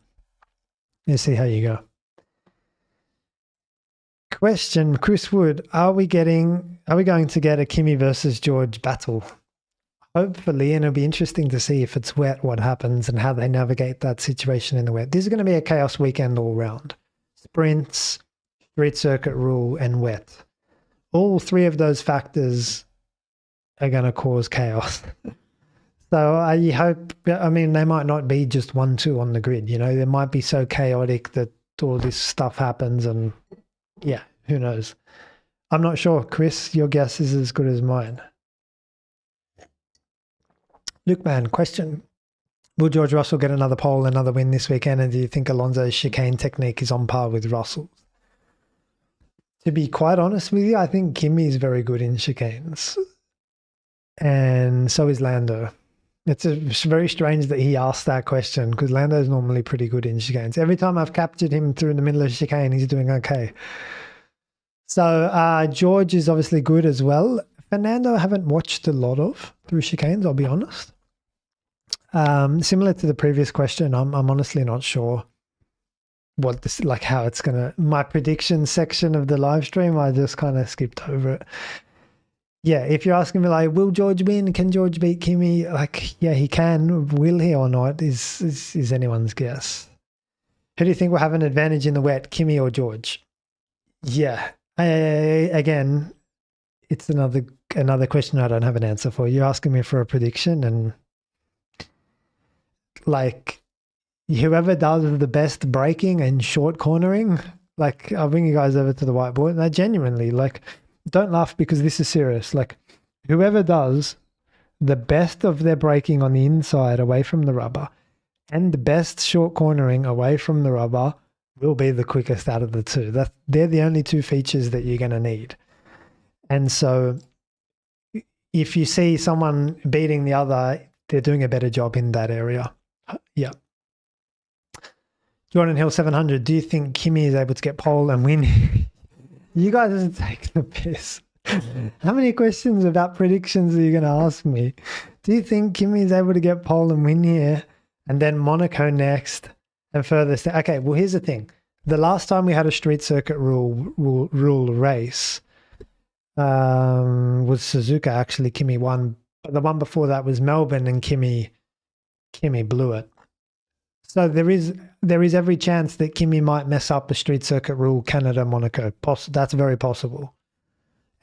You see how you go. Question, Chris Wood, are we going to get a Kimi versus George battle? Hopefully, and it'll be interesting to see if it's wet, what happens and how they navigate that situation in the wet. This is going to be a chaos weekend all round. Sprints, street circuit rule, and wet. All three of those factors are going to cause chaos. So I hope, I mean, they might not be just 1-2 on the grid, you know, they might be so chaotic that all this stuff happens and yeah, who knows? I'm not sure. Chris, your guess is as good as mine. Luke Man, question. Will George Russell get another pole, another win this weekend? And do you think Alonso's chicane technique is on par with Russell's? To be quite honest with you, I think Kimi is very good in chicanes. And so is Lando. It's very strange that he asked that question because Lando is normally pretty good in chicanes. Every time I've captured him through in the middle of a chicane, he's doing okay. So George is obviously good as well. Fernando I haven't watched a lot of through chicanes, I'll be honest. Similar to the previous question, I'm honestly not sure what this, like how it's gonna, my prediction section of the live stream, I just kind of skipped over it. Yeah, if you're asking me like, will George win? Can George beat Kimi? Like, yeah, he can. Will he or not is anyone's guess. Who do you think will have an advantage in the wet, Kimi or George? Yeah, again, it's another question I don't have an answer for. You're asking me for a prediction, and like whoever does the best braking and short cornering, like I'll bring you guys over to the whiteboard. And I genuinely like. Don't laugh because this is serious. Like whoever does the best of their braking on the inside away from the rubber and the best short cornering away from the rubber will be the quickest out of the two. They're the only two features that you're going to need. And so if you see someone beating the other, they're doing a better job in that area. Yeah. Jordan Hill 700, do you think Kimi is able to get pole and win? You guys are taking the piss. How many questions about predictions are you going to ask me? Do you think Kimi is able to get pole and win here and then Monaco next and further? Okay, well, here's the thing. The last time we had a street circuit rule race was Suzuka. Actually, Kimi won. But the one before that was Melbourne and Kimi blew it. So there is every chance that Kimi might mess up the street circuit rule, Canada, Monaco. That's very possible.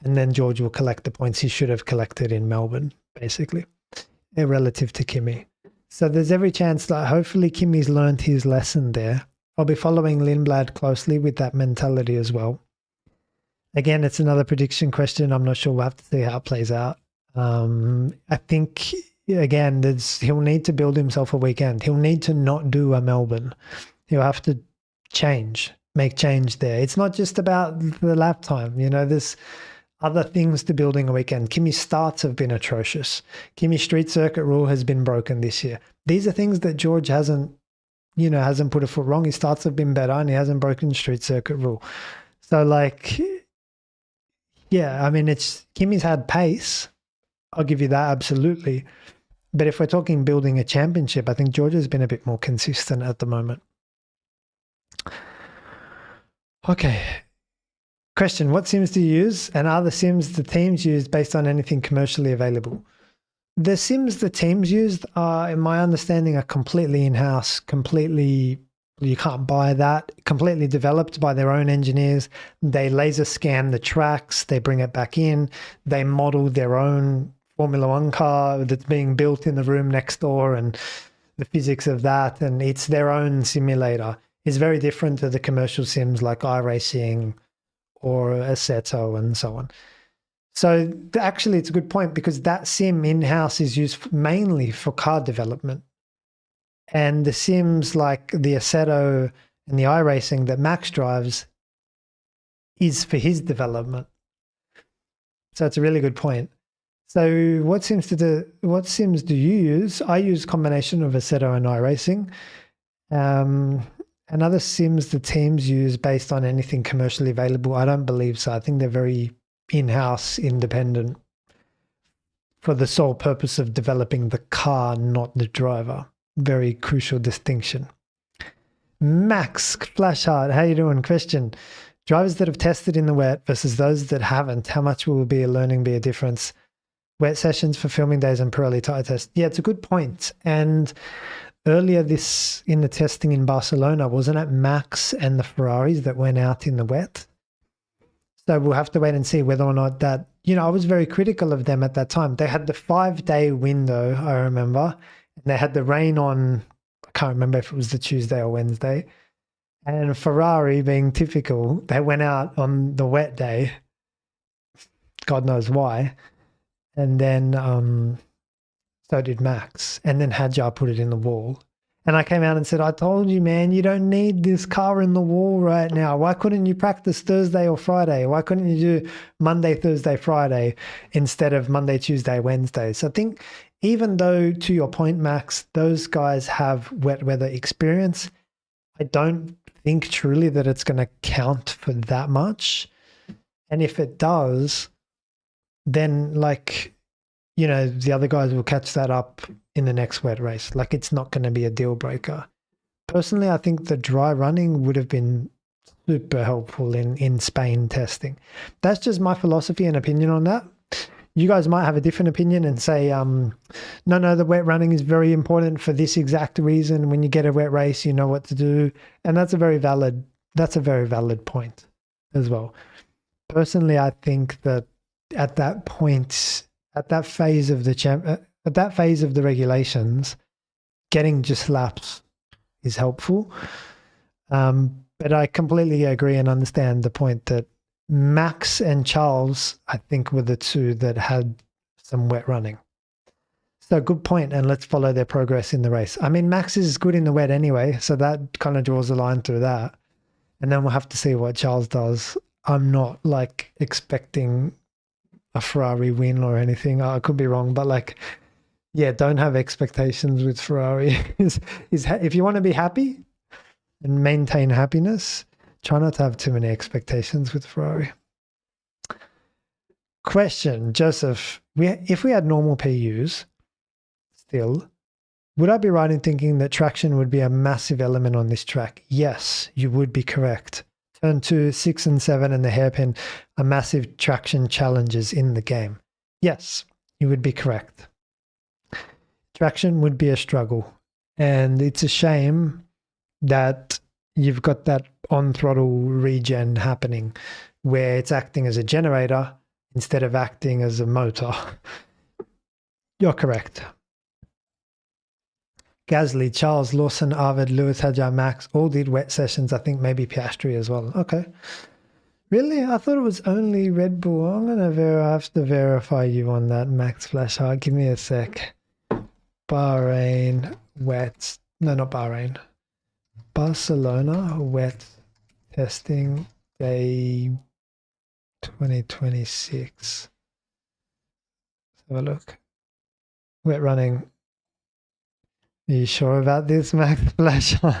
And then George will collect the points he should have collected in Melbourne, basically, relative to Kimi. So there's every chance that hopefully Kimi's learned his lesson there. I'll be following Lindblad closely with that mentality as well. Again, it's another prediction question. I'm not sure. We'll have to see how it plays out. I think... Again, he'll need to build himself a weekend. He'll need to not do a Melbourne. He'll have to make change there. It's not just about the lap time. You know, there's other things to building a weekend. Kimi's starts have been atrocious. Kimi's street circuit rule has been broken this year. These are things that George hasn't put a foot wrong. His starts have been better and he hasn't broken street circuit rule. So like, yeah, I mean, Kimi's had pace. I'll give you that, absolutely. But if we're talking building a championship, I think Georgia's been a bit more consistent at the moment. Okay. Question, what sims do you use? And are the sims the teams used based on anything commercially available? The sims the teams used are, in my understanding, are completely in-house, you can't buy that, completely developed by their own engineers. They laser scan the tracks, they bring it back in, they model their own Formula One car that's being built in the room next door and the physics of that, and it's their own simulator. It's very different to the commercial sims like iRacing or Assetto and so on. So actually it's a good point because that sim in-house is used mainly for car development. And the sims like the Assetto and the iRacing that Max drives is for his development. So it's a really good point. So what sims do you use? I use a combination of Assetto and iRacing. And other sims the teams use based on anything commercially available, I don't believe so. I think they're very in-house independent for the sole purpose of developing the car, not the driver. Very crucial distinction. Max Flashheart, how you doing? Question: drivers that have tested in the wet versus those that haven't, how much will be a difference? Wet sessions for filming days and Pirelli tyre test. Yeah, it's a good point. And earlier this in the testing in Barcelona, wasn't it Max and the Ferraris that went out in the wet? So we'll have to wait and see whether or not that, I was very critical of them at that time. They had the 5-day window, I remember, and they had the rain on, I can't remember if it was the Tuesday or Wednesday. And Ferrari, being typical, they went out on the wet day. God knows why. And then so did Max. And then Hadjar put it in the wall. And I came out and said, I told you, man, you don't need this car in the wall right now. Why couldn't you practice Thursday or Friday? Why couldn't you do Monday, Thursday, Friday instead of Monday, Tuesday, Wednesday? So I think even though, to your point, Max, those guys have wet weather experience, I don't think truly that it's going to count for that much. And if it does, then the other guys will catch that up in the next wet race. Like, it's not going to be a deal breaker. Personally, I think the dry running would have been super helpful in Spain testing. That's just my philosophy and opinion on that. You guys might have a different opinion and say, no, the wet running is very important for this exact reason. When you get a wet race, you know what to do. And that's a very valid point as well. Personally, I think that at that point, at that phase of the regulations, getting just laps is helpful. But I completely agree and understand the point that Max and Charles, I think, were the two that had some wet running. So good point, and let's follow their progress in the race. I mean, Max is good in the wet anyway, so that kind of draws a line through that. And then we'll have to see what Charles does. I'm not expecting a Ferrari win or anything. I could be wrong, but don't have expectations with Ferrari. is if you want to be happy and maintain happiness, try not to have too many expectations with Ferrari. Question, Joseph, if we had normal PUs still, would I be right in thinking that traction would be a massive element on this track? Yes, you would be correct. Turn 2, 6 and 7 and the hairpin are massive traction challenges in the game. Yes, you would be correct. Traction would be a struggle. And it's a shame that you've got that on-throttle regen happening where it's acting as a generator instead of acting as a motor. You're correct. Gasly, Charles, Lawson, Arvid, Lewis, Hadjar, Max all did wet sessions. I think maybe Piastri as well. Okay. Really? I thought it was only Red Bull. I'm going to have to verify you on that, Max Flashheart. Give me a sec. Bahrain, wet. No, not Bahrain. Barcelona, wet testing day 2026. Let's have a look. Wet running. Are you sure about this, Max Flashheart?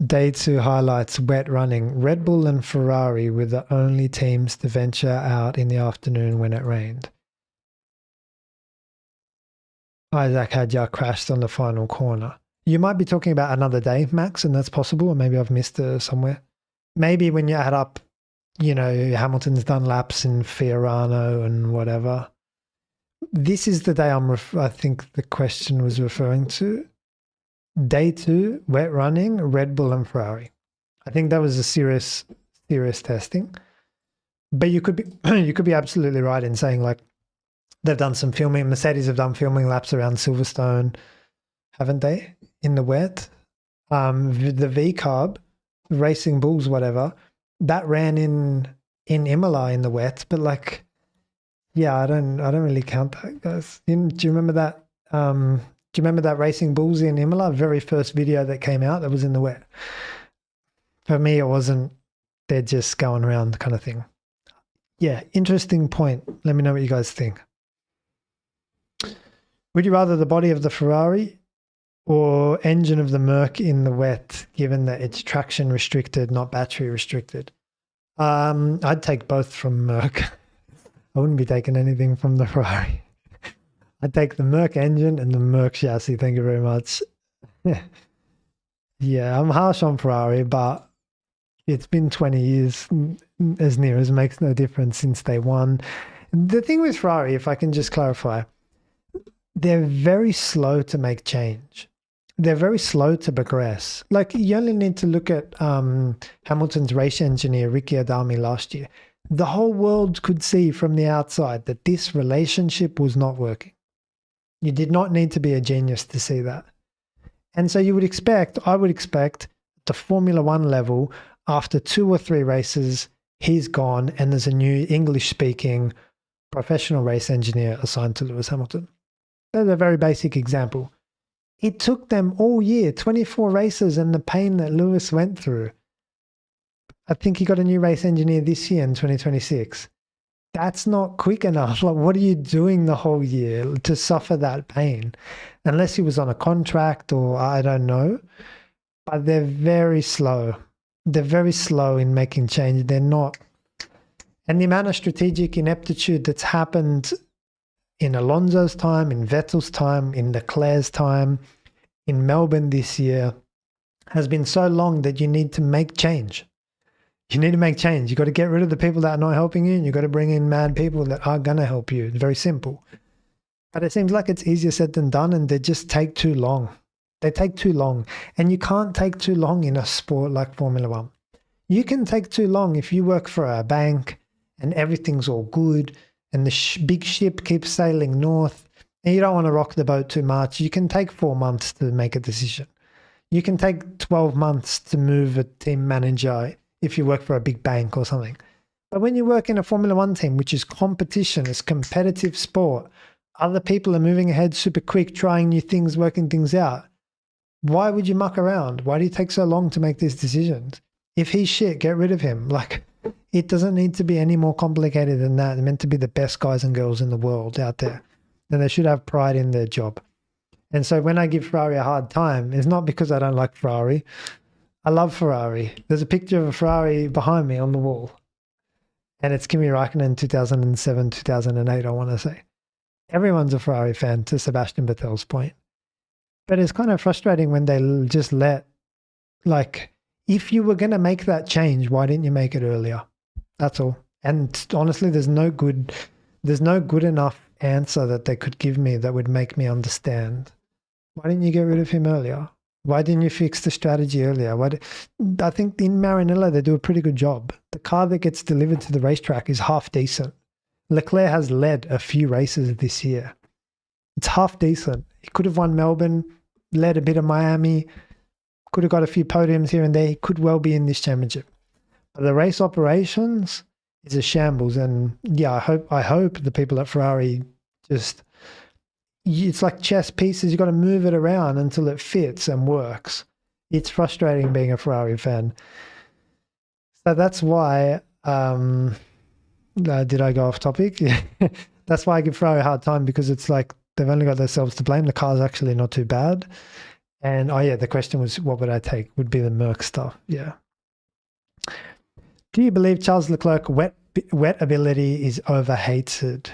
Day 2 highlights wet running. Red Bull and Ferrari were the only teams to venture out in the afternoon when it rained. Isaac Hadjar crashed on the final corner. You might be talking about another day, Max, and that's possible, or maybe I've missed it somewhere. Maybe when you add up, Hamilton's done laps in Fiorano and whatever. This is the day I think the question was referring to. Day 2, wet running, Red Bull and Ferrari. I think that was a serious testing. But you could be absolutely right in saying they've done some filming. Mercedes have done filming laps around Silverstone, haven't they? In the wet. The V-Carb, Racing Bulls, whatever, that ran in Imola in the wet, but I don't really count that, guys. Do you remember that? Do you remember that Racing Bulls in Imola? Very first video that came out that was in the wet. For me, it wasn't. They're just going around kind of thing. Yeah, interesting point. Let me know what you guys think. Would you rather the body of the Ferrari or engine of the Merc in the wet, given that it's traction restricted, not battery restricted? I'd take both from Merc. I wouldn't be taking anything from the Ferrari. I'd take the Merc engine and the Merc chassis. Thank you very much. Yeah, I'm harsh on Ferrari, but it's been 20 years, as near as makes no difference since they won. The thing with Ferrari, if I can just clarify, they're very slow to make change. They're very slow to progress. Like, you only need to look at Hamilton's race engineer, Ricky Adami, last year. The whole world could see from the outside that this relationship was not working. You did not need to be a genius to see that. And so I would expect the Formula One level, after 2 or 3 races, he's gone and there's a new English-speaking professional race engineer assigned to Lewis Hamilton. That's a very basic example. It took them all year, 24 races, and the pain that Lewis went through. I think he got a new race engineer this year in 2026. That's not quick enough. Like, what are you doing the whole year to suffer that pain? Unless he was on a contract or I don't know. But they're very slow. They're very slow in making change. They're not. And the amount of strategic ineptitude that's happened in Alonso's time, in Vettel's time, in Leclerc's time, in Melbourne this year has been so long that you need to make change. You need to make change. You got to get rid of the people that are not helping you, and you got to bring in mad people that are going to help you. It's very simple. But it seems like it's easier said than done, and they just take too long. They take too long. And you can't take too long in a sport like Formula One. You can take too long if you work for a bank and everything's all good and the big ship keeps sailing north and you don't want to rock the boat too much. You can take 4 months to make a decision. You can take 12 months to move a team manager if you work for a big bank or something. But when you work in a Formula One team, which is competition, it's competitive sport, other people are moving ahead super quick, trying new things, working things out. Why would you muck around? Why do you take so long to make these decisions? If he's shit, get rid of him. Like, it doesn't need to be any more complicated than that. They're meant to be the best guys and girls in the world out there. And they should have pride in their job. And so when I give Ferrari a hard time, it's not because I don't like Ferrari. I love Ferrari. There's a picture of a Ferrari behind me on the wall. And it's Kimi Raikkonen 2007, 2008, I want to say. Everyone's a Ferrari fan, to Sebastian Vettel's point. But it's kind of frustrating when they just let, like, if you were going to make that change, why didn't you make it earlier? That's all. And honestly, there's no good enough answer that they could give me that would make me understand. Why didn't you get rid of him earlier? Why didn't you fix the strategy earlier? I think in Maranello, they do a pretty good job. The car that gets delivered to the racetrack is half decent. Leclerc has led a few races this year. It's half decent. He could have won Melbourne, led a bit of Miami, could have got a few podiums here and there. He could well be in this championship. But the race operations is a shambles. And yeah, I hope the people at Ferrari just, it's like chess pieces. You got to move it around until it fits and works. It's frustrating being a Ferrari fan. So that's why, did I go off topic? Yeah. That's why I give Ferrari a hard time, because it's like they've only got themselves to blame. The car's actually not too bad. And oh yeah, the question was, what would I take? Would be the Merc stuff. Yeah. Do you believe Charles Leclerc wet ability is overhated?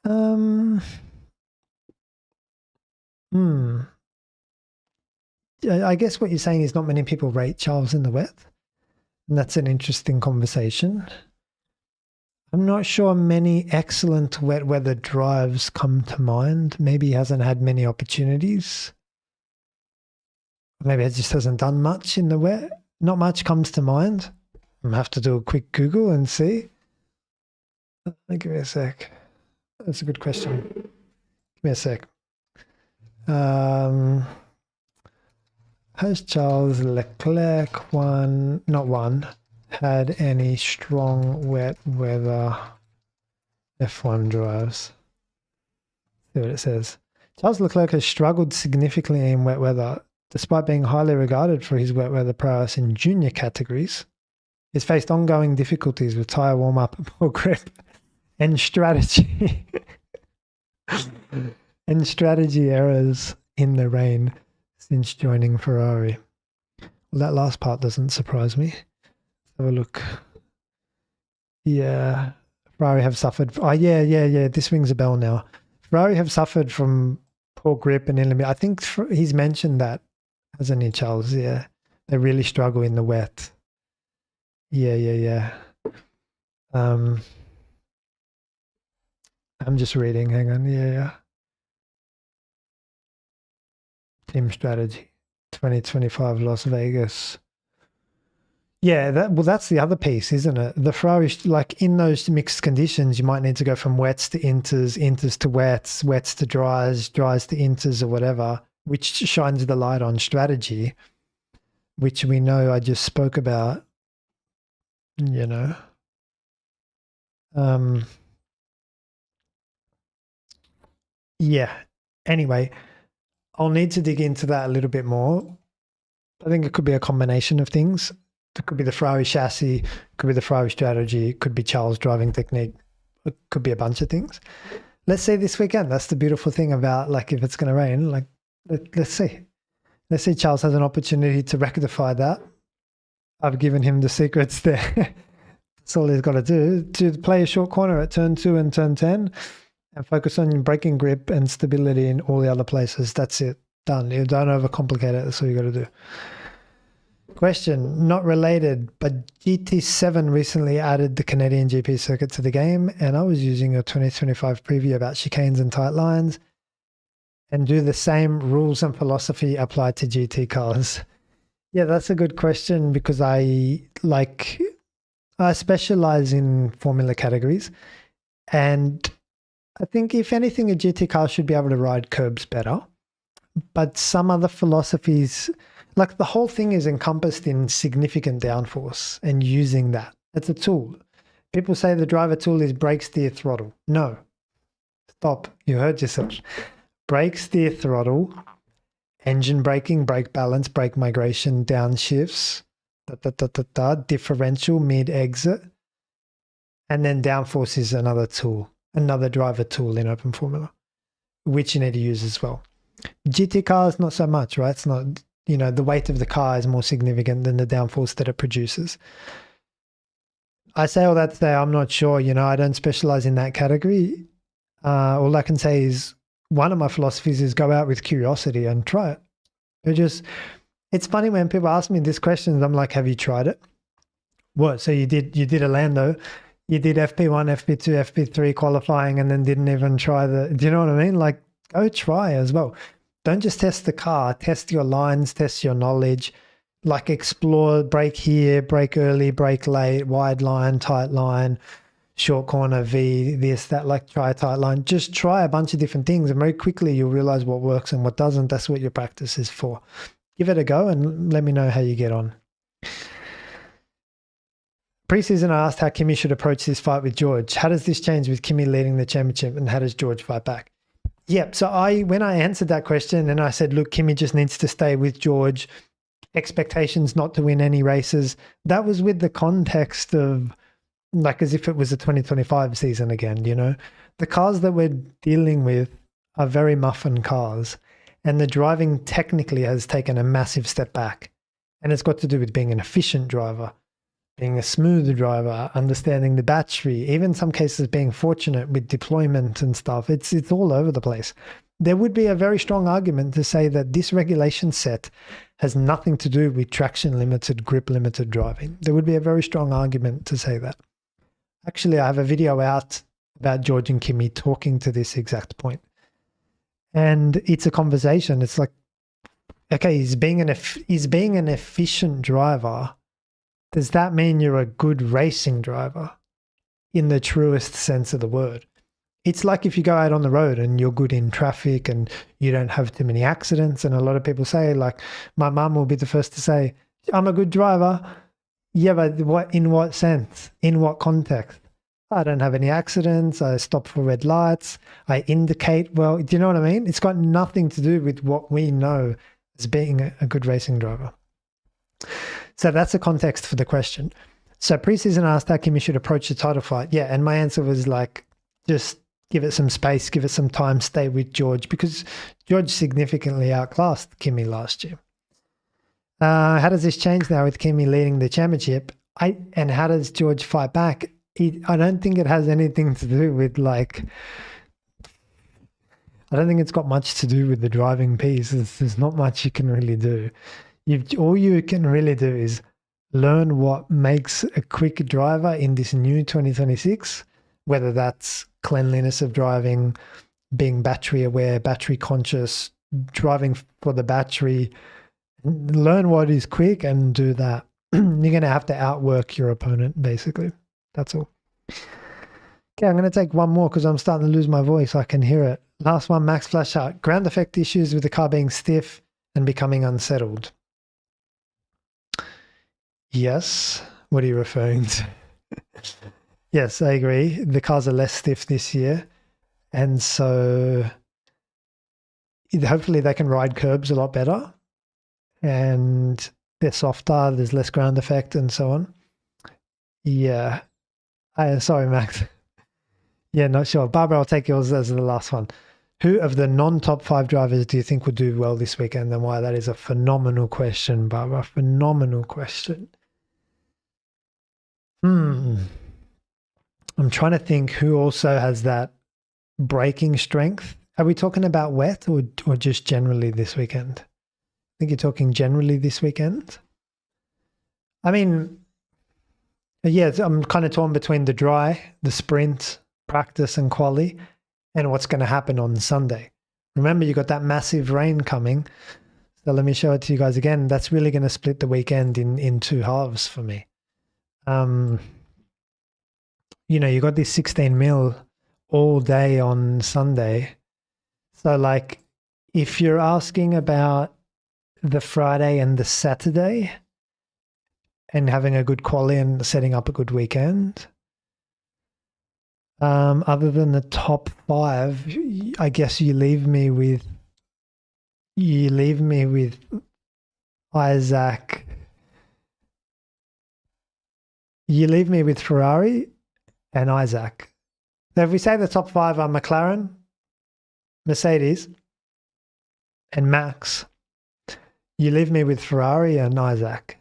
I guess what you're saying is not many people rate Charles in the wet. And that's an interesting conversation. I'm not sure many excellent wet weather drives come to mind. Maybe he hasn't had many opportunities. Maybe he just hasn't done much in the wet. Not much comes to mind. I'm going to have to do a quick Google and see. Give me a sec. That's a good question. Give me a sec. Has Charles Leclerc had any strong wet weather F1 drives? See what it says. Charles Leclerc has struggled significantly in wet weather, despite being highly regarded for his wet weather prowess in junior categories. He's faced ongoing difficulties with tyre warm-up, poor grip, and strategy errors in the rain since joining Ferrari. Well, that last part doesn't surprise me. Let's have a look. Yeah, Ferrari have suffered. Oh, yeah. This rings a bell now. Ferrari have suffered from poor grip and I think he's mentioned that, hasn't he, Charles? Yeah, they really struggle in the wet. Yeah. I'm just reading. Hang on. Yeah. Team strategy, 2025 Las Vegas. Yeah, that's the other piece, isn't it? The Ferrari, like in those mixed conditions, you might need to go from wets to inters, inters to wets, wets to dries, dries to inters or whatever, which shines the light on strategy, which we know I just spoke about, you know. Yeah, anyway, I'll need to dig into that a little bit more. I think it could be a combination of things. It could be the Ferrari chassis, could be the Ferrari strategy, it could be Charles' driving technique, it could be a bunch of things. Let's see this weekend. That's the beautiful thing about, like, if it's going to rain, like, let's see. Let's see Charles has an opportunity to rectify that. I've given him the secrets there. That's all he's got to do, to play a short corner at turn 2 and turn 10 and focus on braking grip and stability in all the other places. That's it. Done. You don't overcomplicate it. That's all you got to do. Question, not related, but GT7 recently added the Canadian GP circuit to the game, and I was using a 2025 preview about chicanes and tight lines. And do the same rules and philosophy apply to GT cars? Yeah, that's a good question, because I specialize in formula categories, and I think if anything, a GT car should be able to ride curbs better. But some other philosophies, like the whole thing is encompassed in significant downforce and using that. It's a tool. People say the driver tool is brake, steer, throttle. No. Stop. You heard yourself. Brake, steer, throttle, engine braking, brake balance, brake migration, downshifts, differential, mid-exit. And then downforce is another tool, another driver tool in open formula, which you need to use as well. GT cars, not so much, right? It's not, the weight of the car is more significant than the downforce that it produces. I say all that to say I'm not sure, I don't specialize in that category. All I can say is one of my philosophies is go out with curiosity and try it. It's funny when people ask me this question, I'm like, have you tried it? What? So you did Orlando, you did FP1, FP2, FP3 qualifying and then didn't even try do you know what I mean? Like, go try as well. Don't just test the car, test your lines, test your knowledge, like explore, brake here, brake early, brake late, wide line, tight line, short corner, V, this, that, like try a tight line. Just try a bunch of different things and very quickly you'll realize what works and what doesn't. That's what your practice is for. Give it a go and let me know how you get on. Preseason, I asked how Kimi should approach this fight with George. How does this change with Kimi leading the championship and how does George fight back? Yep. So when I answered that question and I said, look, Kimi just needs to stay with George, expectations not to win any races, that was with the context of like as if it was a 2025 season again, The cars that we're dealing with are very muffin cars and the driving technically has taken a massive step back. And it's got to do with being an efficient driver, being a smooth driver, understanding the battery, even in some cases being fortunate with deployment and stuff. It's all over the place. There would be a very strong argument to say that this regulation set has nothing to do with traction limited, grip limited driving. There would be a very strong argument to say that. Actually, I have a video out about George and Kimi talking to this exact point. And it's a conversation. It's like, okay, he's being an efficient driver. Does that mean you're a good racing driver in the truest sense of the word? It's like if you go out on the road and you're good in traffic and you don't have too many accidents. And a lot of people say, like, my mum will be the first to say, I'm a good driver. Yeah, but in what sense? In what context? I don't have any accidents. I stop for red lights. I indicate well. Do you know what I mean? It's got nothing to do with what we know as being a good racing driver. So that's the context for the question. So preseason asked how Kimi should approach the title fight. Yeah, and my answer was like, just give it some space, give it some time, stay with George, because George significantly outclassed Kimi last year. How does this change now with Kimi leading the championship? And how does George fight back? I don't think it has anything to do with I don't think it's got much to do with the driving piece. There's not much you can really do. All you can really do is learn what makes a quick driver in this new 2026, whether that's cleanliness of driving, being battery aware, battery conscious, driving for the battery. Learn what is quick and do that. You're going to have to outwork your opponent, basically. That's all. Okay, I'm going to take one more because I'm starting to lose my voice. I can hear it. Last one, Max Flashart. Ground effect issues with the car being stiff and becoming unsettled. Yes. What are you referring to? Yes, I agree. The cars are less stiff this year. And so hopefully they can ride curbs a lot better. And they're softer, there's less ground effect and so on. Yeah. Sorry, Max. Yeah, not sure. Barbara, I'll take yours as the last one. Who of the non-top 5 drivers do you think would do well this weekend and why? That is a phenomenal question, Barbara. Phenomenal question. I'm trying to think who also has that braking strength. Are we talking about wet or just generally this weekend? I think you're talking generally this weekend. I mean, yeah, I'm kind of torn between the dry, the sprint, practice and quali, and what's going to happen on Sunday. Remember, you got that massive rain coming. So let me show it to you guys again. That's really going to split the weekend in 2 halves for me. You know, you got this 16 mil all day on Sunday. So like, if you're asking about the Friday and the Saturday and having a good quali and setting up a good weekend, other than the top 5, I guess you leave me with Isaac. You leave me with Ferrari and Isaac. So if we say the top 5 are McLaren, Mercedes, and Max, you leave me with Ferrari and Isaac.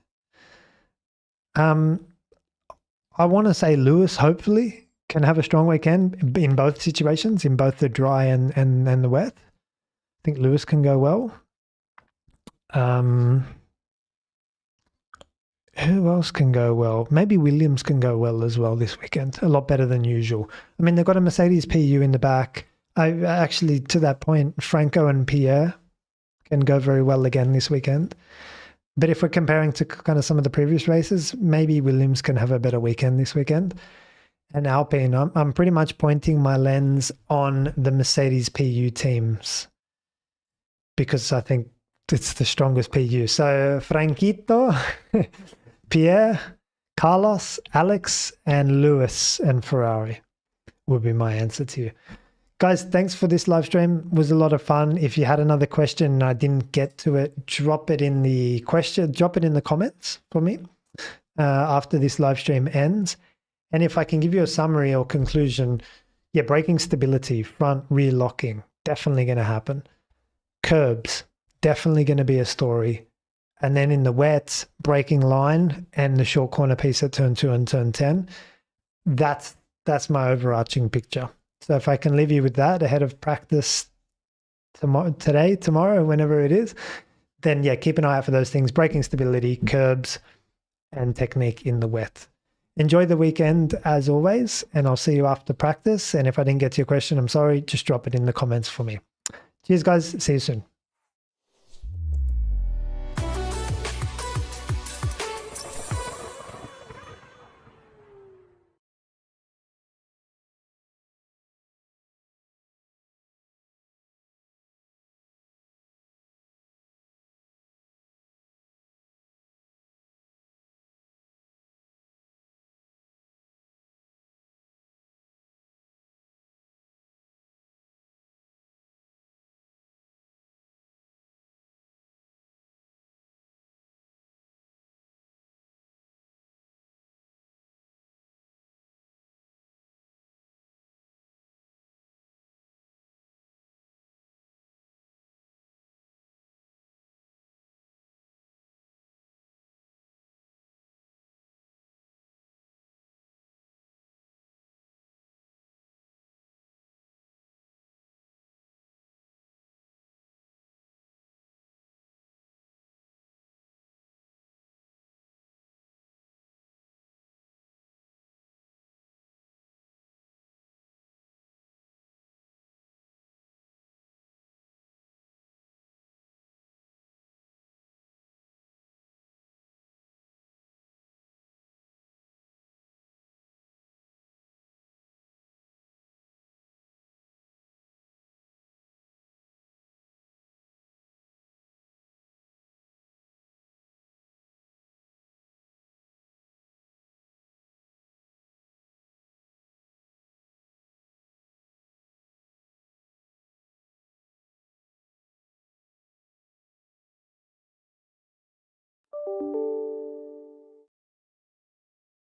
I want to say Lewis, hopefully, can have a strong weekend in both situations, in both the dry and the wet. I think Lewis can go well. Who else can go well? Maybe Williams can go well as well this weekend. A lot better than usual. I mean, they've got a Mercedes PU in the back. Actually, to that point, Franco and Pierre can go very well again this weekend. But if we're comparing to kind of some of the previous races, maybe Williams can have a better weekend this weekend. And Alpine, I'm pretty much pointing my lens on the Mercedes PU teams because I think it's the strongest PU. So Franquito, Pierre, Carlos, Alex, and Lewis and Ferrari would be my answer to you. Guys, thanks for this live stream. It was a lot of fun. If you had another question and I didn't get to it, drop it in the comments for me after this live stream ends. And if I can give you a summary or conclusion, yeah, braking stability, front, rear locking, definitely going to happen. Curbs, definitely going to be a story. And then in the wet, braking line and the short corner piece at turn 2 and turn 10, that's my overarching picture. So if I can leave you with that ahead of practice tomorrow, whenever it is, then yeah, keep an eye out for those things. Braking stability, curbs, and technique in the wet. Enjoy the weekend as always, and I'll see you after practice. And if I didn't get to your question, I'm sorry, just drop it in the comments for me. Cheers, guys. See you soon.